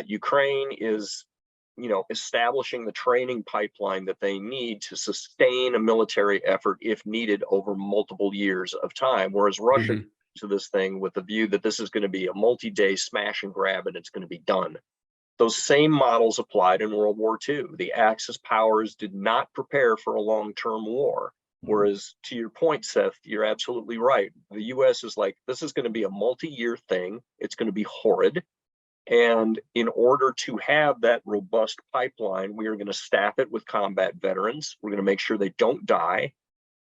Speaker 3: Ukraine is, establishing the training pipeline that they need to sustain a military effort if needed over multiple years of time, whereas Russia to this thing with the view that this is going to be a multi-day smash and grab and it's going to be done. Those same models applied in World War II. The Axis powers did not prepare for a long-term war. Whereas to your point, Seth, you're absolutely right. The US is like, this is going to be a multi-year thing. It's going to be horrid. And in order to have that robust pipeline, we are going to staff it with combat veterans. We're going to make sure they don't die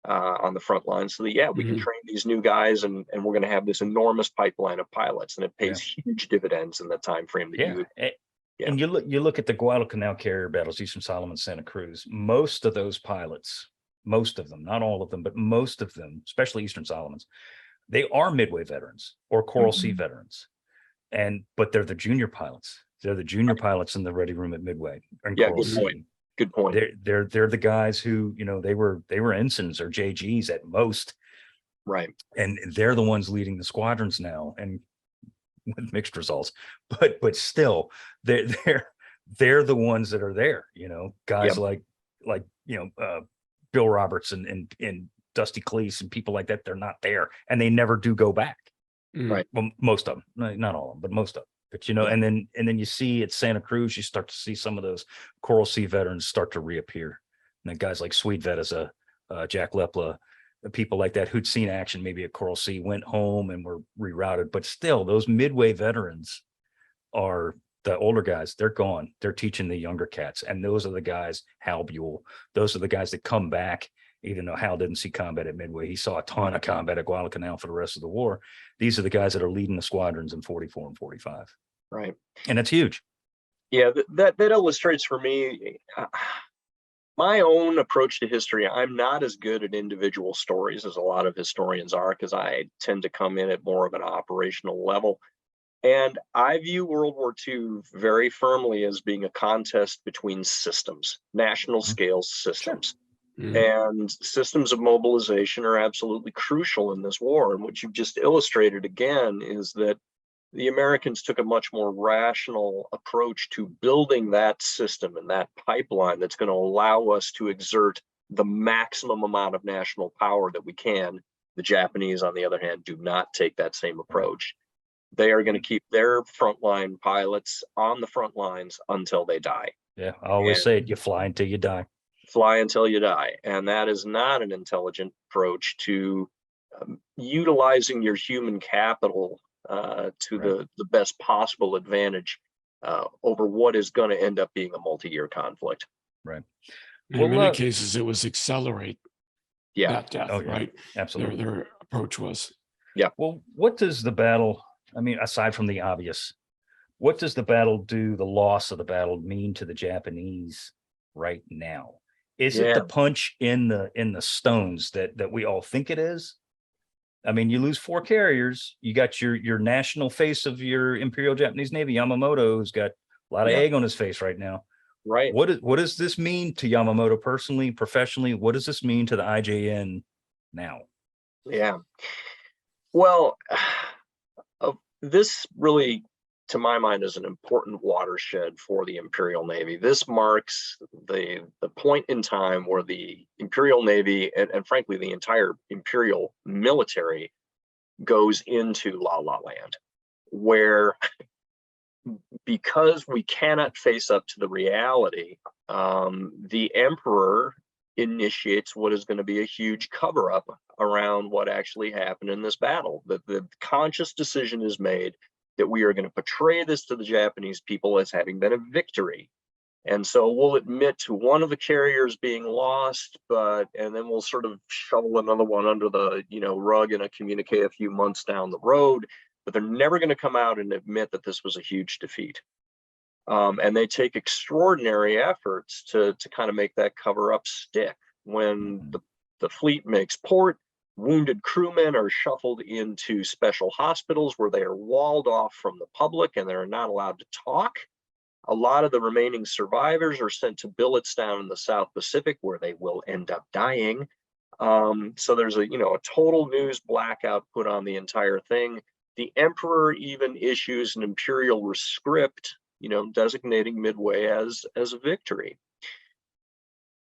Speaker 3: on the front line, so that, yeah, we can train these new guys, and we're going to have this enormous pipeline of pilots, and it pays huge dividends in the time frame that you would.
Speaker 1: And you look at the Guadalcanal carrier battles, Eastern Solomon, Santa Cruz. Most of those pilots, most of them, not all of them, but most of them, especially Eastern Solomons, they are Midway veterans or Coral Sea veterans, but they're the junior pilots. They're the junior pilots in the ready room at Midway.
Speaker 3: Good point.
Speaker 1: They're the guys who, they were ensigns or JGs at most,
Speaker 3: right?
Speaker 1: And they're the ones leading the squadrons now, and with mixed results. But still, they're the ones that are there. Guys like Bill Roberts and Dusty Cleese and people like that. They're not there, and they never do go back.
Speaker 3: Right.
Speaker 1: Well, most of them, not all of them, but most of them. But and then you see at Santa Cruz, you start to see some of those Coral Sea veterans start to reappear. And then guys like Sweet Vet as a Jack Lepla, people like that who'd seen action maybe at Coral Sea, went home and were rerouted. But still, those Midway veterans are the older guys. They're gone. They're teaching the younger cats. And those are the guys, Hal Buell, those are the guys that come back. Even though Hal didn't see combat at Midway, he saw a ton of combat at Guadalcanal for the rest of the war. These are the guys that are leading the squadrons in 44 and 45.
Speaker 3: Right.
Speaker 1: And it's huge.
Speaker 3: Yeah, that illustrates for me my own approach to history. I'm not as good at individual stories as a lot of historians are, because I tend to come in at more of an operational level. And I view World War II very firmly as being a contest between systems, national scale systems.
Speaker 1: Sure.
Speaker 3: And systems of mobilization are absolutely crucial in this war. And what you've just illustrated again is that the Americans took a much more rational approach to building that system and that pipeline that's going to allow us to exert the maximum amount of national power that we can. The Japanese, on the other hand, do not take that same approach. They are going to keep their frontline pilots on the front lines until they die.
Speaker 1: Yeah, I always say it, you fly until you die.
Speaker 3: Fly until you die. And that is not an intelligent approach to utilizing your human capital to the best possible advantage over what is going to end up being a multi-year conflict.
Speaker 1: Right.
Speaker 2: In many cases, it was accelerate that death, right?
Speaker 1: Absolutely.
Speaker 2: Their approach was.
Speaker 3: Yeah.
Speaker 1: Well, what does the battle, aside from the obvious, what does the battle do, the loss of the battle, mean to the Japanese right now? Is it the punch in the stones that we all think it is? You lose 4 carriers. You got your national face of your Imperial Japanese Navy, Yamamoto, who's got a lot of egg on his face right now.
Speaker 3: Right.
Speaker 1: What does this mean to Yamamoto personally, professionally? What does this mean to the IJN now?
Speaker 3: Yeah. Well, this really, to my mind, is an important watershed for the Imperial Navy. This marks the point in time where the Imperial Navy and frankly the entire Imperial military goes into La La Land, where because we cannot face up to the reality, the Emperor initiates what is going to be a huge cover-up around what actually happened in this battle. The conscious decision is made that we are going to portray this to the Japanese people as having been a victory. And so we'll admit to one of the carriers being lost, and then we'll sort of shovel another one under the rug in a communique a few months down the road, but they're never going to come out and admit that this was a huge defeat. And they take extraordinary efforts to kind of make that cover up stick. When the fleet makes port, wounded crewmen are shuffled into special hospitals where they are walled off from the public and they're not allowed to talk. A lot of the remaining survivors are sent to billets down in the South Pacific where they will end up dying. So there's a total news blackout put on the entire thing. The Emperor even issues an imperial rescript, designating Midway as a victory.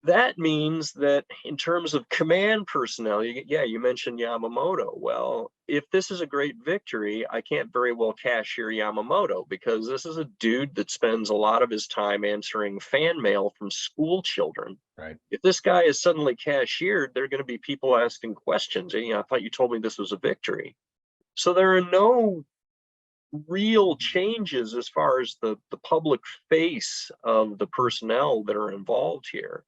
Speaker 3: That means that in terms of command personnel, you mentioned Yamamoto. Well, if this is a great victory, I can't very well cashier Yamamoto because this is a dude that spends a lot of his time answering fan mail from school children.
Speaker 1: Right.
Speaker 3: If this guy is suddenly cashiered, there are going to be people asking questions. I thought you told me this was a victory. So there are no real changes as far as the public face of the personnel that are involved here.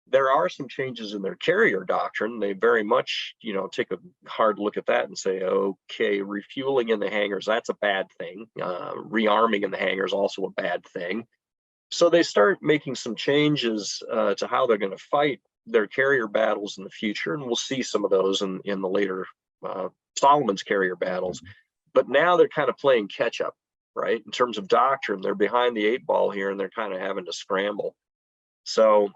Speaker 3: There are some changes in their carrier doctrine. They very much, take a hard look at that and say, okay, refueling in the hangars, that's a bad thing. Rearming in the hangars, also a bad thing. So they start making some changes to how they're going to fight their carrier battles in the future. And we'll see some of those in the later Solomon's carrier battles. But now they're kind of playing catch up, right? In terms of doctrine, they're behind the 8 ball here and they're kind of having to scramble. So,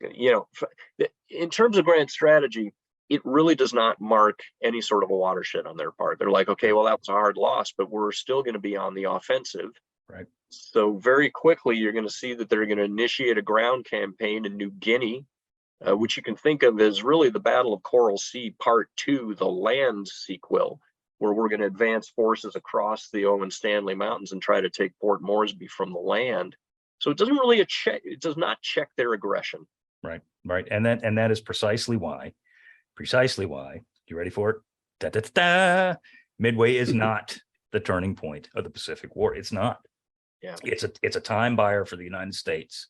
Speaker 3: in terms of grand strategy, it really does not mark any sort of a watershed on their part. They're like, okay, well, that was a hard loss, but we're still going to be on the offensive.
Speaker 1: Right.
Speaker 3: So very quickly, you're going to see that they're going to initiate a ground campaign in New Guinea, which you can think of as really the Battle of Coral Sea Part 2, the land sequel, where we're going to advance forces across the Owen Stanley Mountains and try to take Port Moresby from the land. So it doesn't really it does not check their aggression.
Speaker 1: Right. And that is precisely why, you ready for it? Da, da, da, da. Midway is not the turning point of the Pacific War. It's not.
Speaker 3: Yeah.
Speaker 1: It's a time buyer for the United States.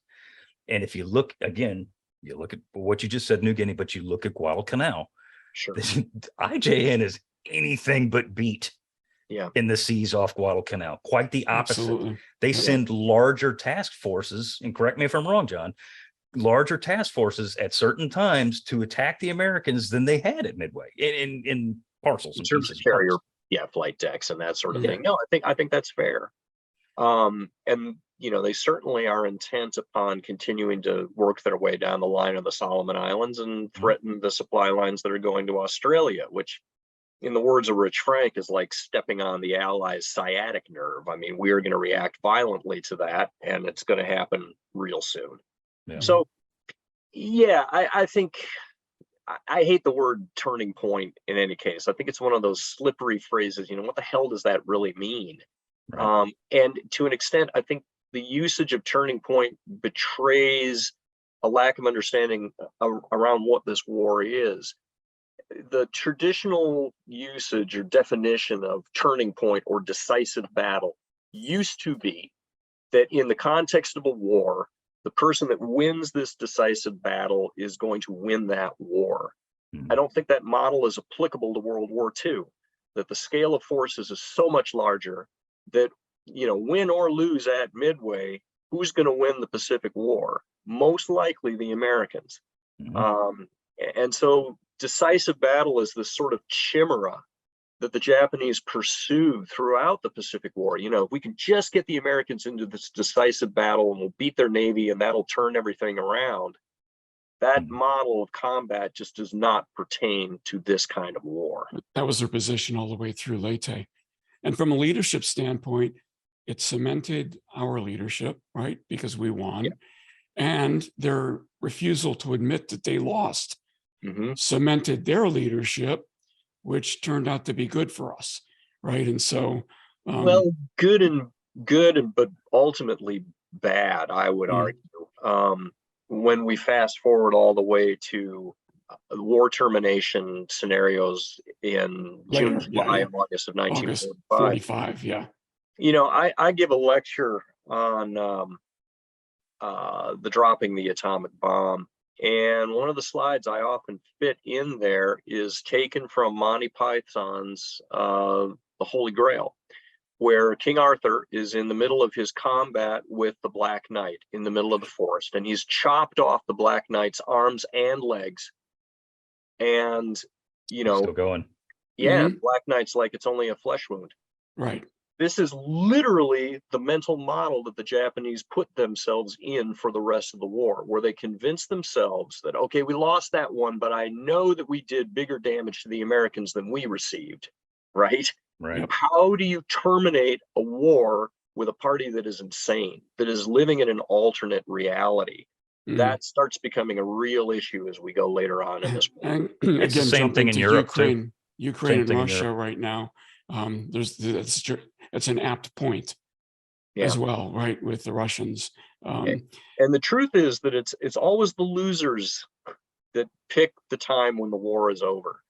Speaker 1: And if you look again, you look at what you just said, New Guinea, but you look at Guadalcanal.
Speaker 3: Sure.
Speaker 1: IJN is anything but beat in the seas off Guadalcanal. Quite the opposite.
Speaker 2: Absolutely.
Speaker 1: They send larger task forces, and correct me if I'm wrong, John, larger task forces at certain times to attack the Americans than they had at Midway in parcels.
Speaker 3: In terms of carrier, flight decks and that sort of thing. No, I think that's fair. And they certainly are intent upon continuing to work their way down the line of the Solomon Islands and threaten the supply lines that are going to Australia, which, in the words of Rich Frank, is like stepping on the Allies' sciatic nerve. I mean, we are going to react violently to that, and it's going to happen real soon. Yeah. So, I think I hate the word turning point in any case. I think it's one of those slippery phrases. What the hell does that really mean? Right. And to an extent, I think the usage of turning point betrays a lack of understanding around what this war is. The traditional usage or definition of turning point or decisive battle used to be that in the context of a war, the person that wins this decisive battle is going to win that war. I don't think that model is applicable to World War II, that the scale of forces is so much larger that, win or lose at Midway, who's going to win the Pacific War? Most likely the Americans. And so decisive battle is this sort of chimera that the Japanese pursue throughout the Pacific War. If we can just get the Americans into this decisive battle and we'll beat their Navy and that'll turn everything around. That model of combat just does not pertain to this kind of war.
Speaker 2: That was their position all the way through Leyte. And from a leadership standpoint, it cemented our leadership, right? Because we won. And their refusal to admit that they lost cemented their leadership, which turned out to be good for us, right? And so,
Speaker 3: good, but ultimately bad, I would argue. When we fast forward all the way to war termination scenarios in June, July, and August of 1945. I give a lecture on the dropping the atomic bomb. And one of the slides I often fit in there is taken from Monty Python's The Holy Grail, where King Arthur is in the middle of his combat with the Black Knight in the middle of the forest, and he's chopped off the Black Knight's arms and legs. And,
Speaker 1: still going.
Speaker 3: Black Knight's like, it's only a flesh wound.
Speaker 2: Right.
Speaker 3: This is literally the mental model that the Japanese put themselves in for the rest of the war, where they convinced themselves that, okay, we lost that one, but I know that we did bigger damage to the Americans than we received, right?
Speaker 1: Right.
Speaker 3: How do you terminate a war with a party that is insane, that is living in an alternate reality? that starts becoming a real issue as we go later on in this war.
Speaker 2: And
Speaker 1: It's the
Speaker 2: again,
Speaker 1: same thing in Europe too.
Speaker 2: Ukraine and
Speaker 1: thing in
Speaker 2: Russia right now. It's an apt point as well, right? With the Russians.
Speaker 3: And the truth is that it's always the losers that pick the time when the war is over.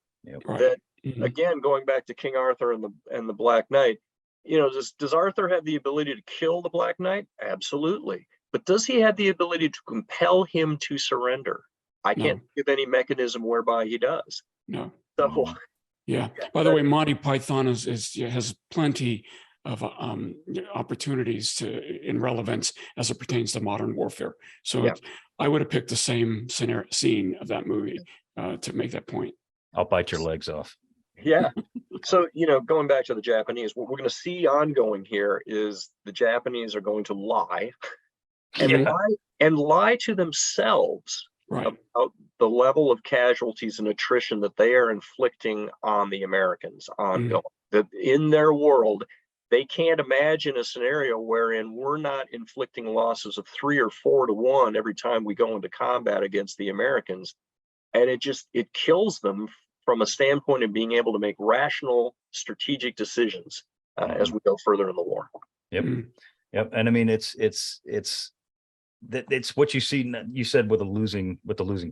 Speaker 2: Right.
Speaker 3: That again, going back to King Arthur and the Black Knight, does Arthur have the ability to kill the Black Knight? Absolutely. But does he have the ability to compel him to surrender? I can't think of any mechanism whereby he does.
Speaker 2: No.
Speaker 3: So,
Speaker 2: yeah. By the way, Monty Python has plenty of opportunities in relevance as it pertains to modern warfare. So I would have picked the same scene of that movie to make that point.
Speaker 1: I'll bite your legs off.
Speaker 3: Yeah. So, going back to the Japanese, what we're going to see ongoing here is the Japanese are going to lie and lie to themselves about the level of casualties and attrition that they are inflicting on the Americans ongoing. That in their world, they can't imagine a scenario wherein we're not inflicting losses of 3 or 4 to 1 every time we go into combat against the Americans. And it kills them from a standpoint of being able to make rational, strategic decisions as we go further in the war.
Speaker 1: Yep. And I mean, it's what you see. You said with the losing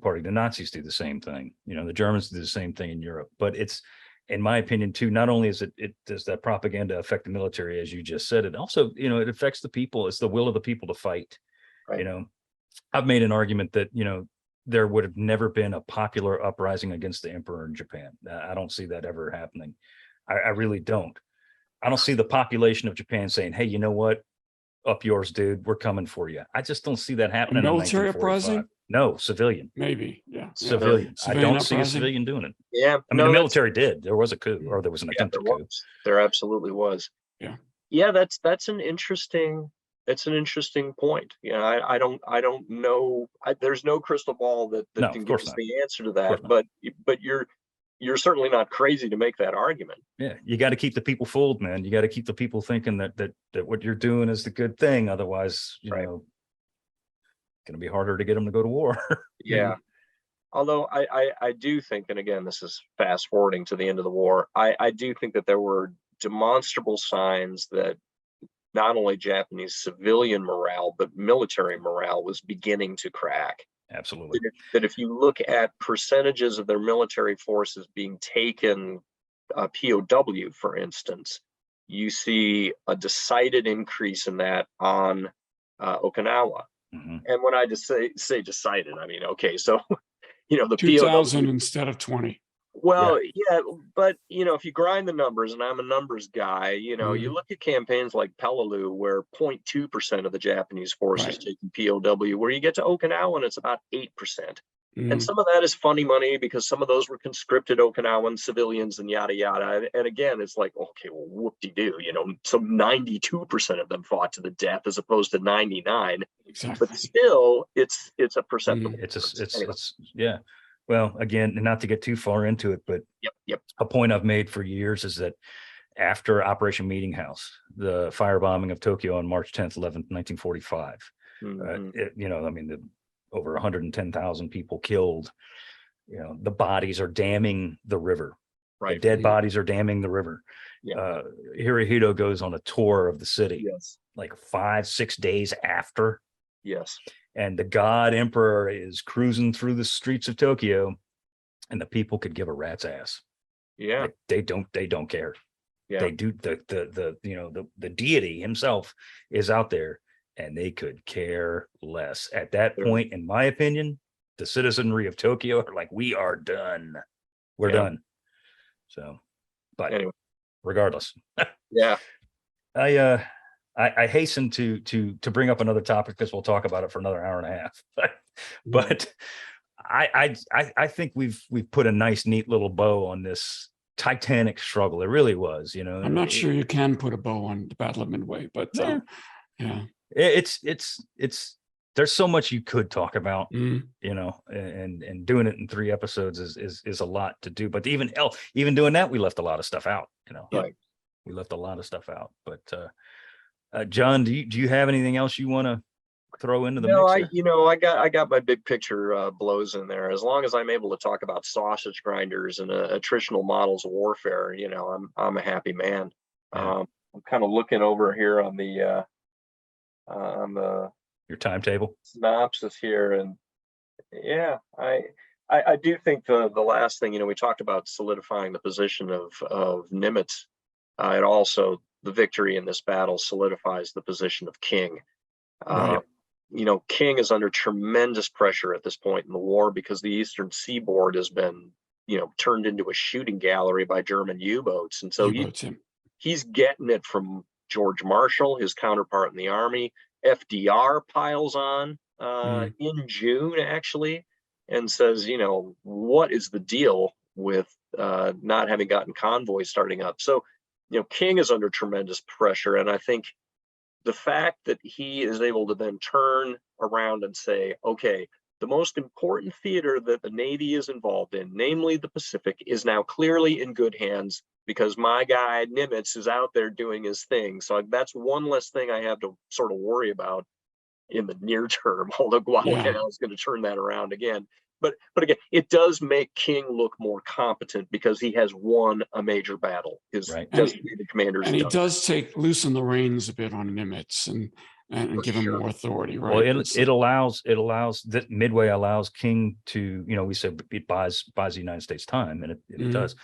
Speaker 1: party, the Nazis do the same thing. The Germans do the same thing in Europe. But it's, in my opinion, too, not only is it does that propaganda affect the military, as you just said, it also, it affects the people. It's the will of the people to fight. Right. I've made an argument that, there would have never been a popular uprising against the emperor in Japan. I don't see that ever happening. I really don't. I don't see the population of Japan saying, hey, you know what? Up yours, dude. We're coming for you. I just don't see that happening.
Speaker 2: Military uprising?
Speaker 1: No, civilian.
Speaker 2: Maybe, yeah.
Speaker 1: Civilian. I don't see a civilian doing it.
Speaker 3: Yeah.
Speaker 1: I mean, the military did. There was a coup, or there was an attempted coup.
Speaker 3: There absolutely was.
Speaker 2: Yeah.
Speaker 3: Yeah, that's an interesting. It's an interesting point. I don't know. There's no crystal ball that can give us the answer to that. But you're certainly not crazy to make that argument.
Speaker 1: Yeah, you got to keep the people fooled, man. You got to keep the people thinking that what you're doing is the good thing. Otherwise, going to be harder to get them to go to war.
Speaker 3: Yeah. Although I do think, and again, this is fast forwarding to the end of the war, I do think that there were demonstrable signs that not only Japanese civilian morale, but military morale was beginning to crack.
Speaker 1: Absolutely.
Speaker 3: That if you look at percentages of their military forces being taken POW, for instance, you see a decided increase in that on Okinawa. And when I just say decided, I mean, okay, so, the
Speaker 2: 2,000 instead of 20.
Speaker 3: Well, yeah, but if you grind the numbers, and I'm a numbers guy, you look at campaigns like Peleliu, where 0.2% of the Japanese forces taking POW, where you get to Okinawa and it's about 8%. And some of that is funny money because some of those were conscripted Okinawan civilians and yada yada. And again, it's like, okay, well, whoop-de-doo, so 92% of them fought to the death as opposed to 99.
Speaker 2: Exactly.
Speaker 3: But still, it's a perceptible.
Speaker 1: It's yeah. Well, again, not to get too far into it, but a point I've made for years is that after Operation Meeting House, the firebombing of Tokyo on March 10th, 11th, 1945, over 110,000 people killed. The bodies are damming the river. Right. The dead bodies are damming the river. Hirohito goes on a tour of the city, like 5-6 days after.
Speaker 3: Yes.
Speaker 1: And the God Emperor is cruising through the streets of Tokyo, and the people could give a rat's ass.
Speaker 3: Yeah.
Speaker 1: Like, they don't care. Yeah. They do the deity himself is out there, and they could care less. At that point, in my opinion, the citizenry of Tokyo are like, we are done. We're done. So, but anyway, regardless.
Speaker 3: Yeah.
Speaker 1: I hasten to bring up another topic because we'll talk about it for another hour and a half. But I think we've put a nice, neat little bow on this titanic struggle. It really was,
Speaker 2: I'm not sure you can put a bow on the Battle of Midway, but
Speaker 1: it's there's so much you could talk about, and doing it in 3 episodes is a lot to do. But even doing that, we left a lot of stuff out.
Speaker 3: Right.
Speaker 1: We left a lot of stuff out. But John, do you have anything else you want to throw into the
Speaker 3: No,
Speaker 1: mix here?
Speaker 3: I got my big picture blows in there. As long as I'm able to talk about sausage grinders and attritional models of warfare, I'm a happy man.
Speaker 1: Yeah.
Speaker 3: I'm kind of looking over here on the
Speaker 1: Your timetable.
Speaker 3: synopsis here, and yeah, I do think the last thing, we talked about solidifying the position of Nimitz. It also, the victory in this battle solidifies the position of King.
Speaker 2: Right.
Speaker 3: King is under tremendous pressure at this point in the war because the Eastern Seaboard has been, turned into a shooting gallery by German U-boats. And so he's getting it from George Marshall, his counterpart in the army. FDR piles on in June, actually, and says, what is the deal with not having gotten convoys starting up? So, King is under tremendous pressure. And I think the fact that he is able to then turn around and say, okay, the most important theater that the Navy is involved in, namely the Pacific, is now clearly in good hands because my guy Nimitz is out there doing his thing. So that's one less thing I have to sort of worry about in the near term, although Guadalcanal is going to turn that around again. But again, it does make King look more competent because he has won a major battle. His designated commanders,
Speaker 2: and he does loosen the reins a bit on Nimitz and give him more authority, right?
Speaker 1: Well, it allows that Midway allows King to, we said it buys the United States time, and it does,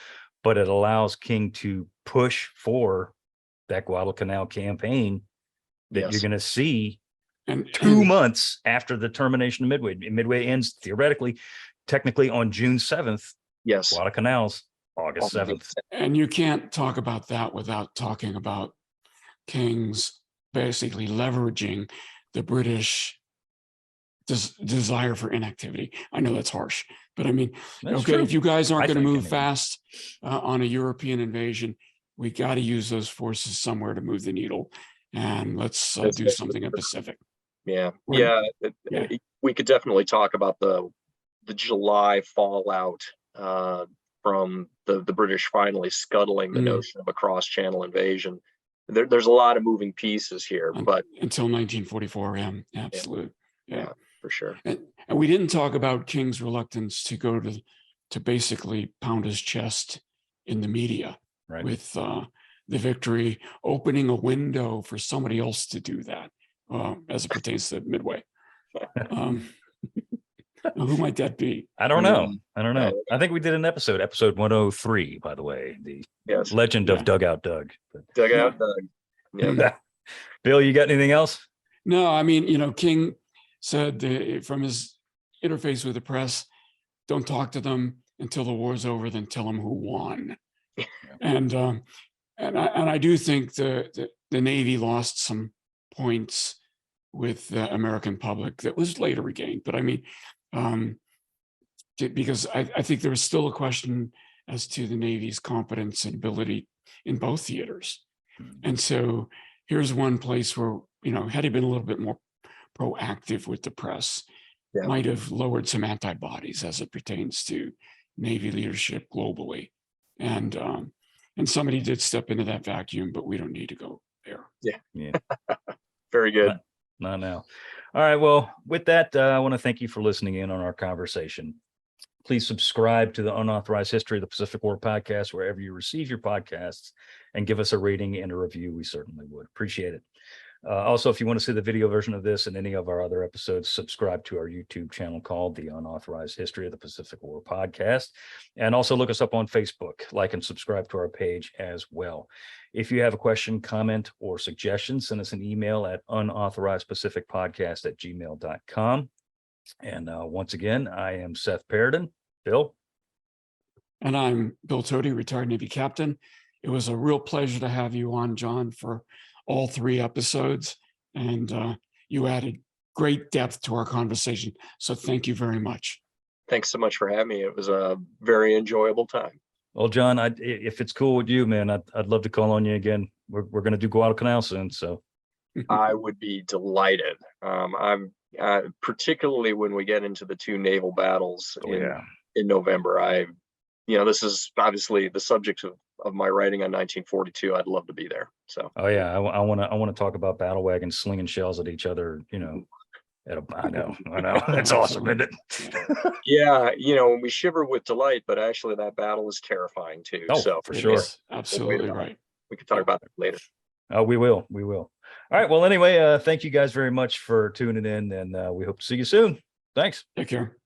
Speaker 1: but it allows King to push for that Guadalcanal campaign that you're going to see. And 2 months after the termination of Midway. Midway ends technically on June 7th.
Speaker 3: Yes.
Speaker 1: Guadalcanal's August 7th.
Speaker 2: And you can't talk about that without talking about King's basically leveraging the British desire for inactivity. I know that's harsh, but I mean, that's true. If you guys aren't going to move fast on a European invasion, we got to use those forces somewhere to move the needle. And let's do something in Pacific.
Speaker 3: Yeah. We could definitely talk about the July fallout from the British finally scuttling the notion of a cross-channel invasion. There's a lot of moving pieces here, but
Speaker 2: until 1944, absolutely,
Speaker 3: yeah, for sure.
Speaker 2: And we didn't talk about King's reluctance to go to basically pound his chest in the media with the victory, opening a window for somebody else to do that. As it pertains to Midway. Who might that be?
Speaker 1: I don't know. I think we did an episode 103, by the way, the legend of Dugout Doug.
Speaker 3: Dugout Doug. Yeah.
Speaker 1: Bill, you got anything else?
Speaker 2: No, I mean, King said from his interface with the press, don't talk to them until the war's over, then tell them who won. And I do think the Navy lost some points with the American public that was later regained. But I mean, because I think there was still a question as to the Navy's competence and ability in both theaters. And so here's one place where, had he been a little bit more proactive with the press, might have lowered some antibodies as it pertains to Navy leadership globally. And somebody did step into that vacuum, but we don't need to go there.
Speaker 3: Yeah. Very good.
Speaker 1: Not now. All right. Well, with that, I want to thank you for listening in on our conversation. Please subscribe to the Unauthorized History of the Pacific War podcast, wherever you receive your podcasts, and give us a rating and a review. We certainly would appreciate it. Also, if you want to see the video version of this and any of our other episodes, subscribe to our YouTube channel called the Unauthorized History of the Pacific War podcast. And also look us up on Facebook, like and subscribe to our page as well. If you have a question, comment, or suggestion, send us an email at unauthorizedpacificpodcast@gmail.com. And once again, I am Seth Paradin. Bill?
Speaker 2: And I'm Bill Tody, retired Navy captain. It was a real pleasure to have you on, John, for all 3 episodes. And you added great depth to our conversation. So thank you very much.
Speaker 3: Thanks so much for having me. It was a very enjoyable time.
Speaker 1: Well, John, if it's cool with you, man, I'd love to call on you again. We're going to do Guadalcanal soon, so.
Speaker 3: I would be delighted. I'm particularly when we get into the 2 naval battles in November. This is obviously the subject of my writing on 1942. I'd love to be there. So.
Speaker 1: Oh yeah, I want to talk about battle wagons slinging shells at each other. I know. That's awesome, isn't it?
Speaker 3: Yeah, we shiver with delight, but actually that battle is terrifying too.
Speaker 1: Oh,
Speaker 3: So
Speaker 1: for sure.
Speaker 2: Absolutely right.
Speaker 3: We can talk about that later.
Speaker 1: Oh, we will. All right. Well, anyway, thank you guys very much for tuning in, and we hope to see you soon. Thanks.
Speaker 2: Take care.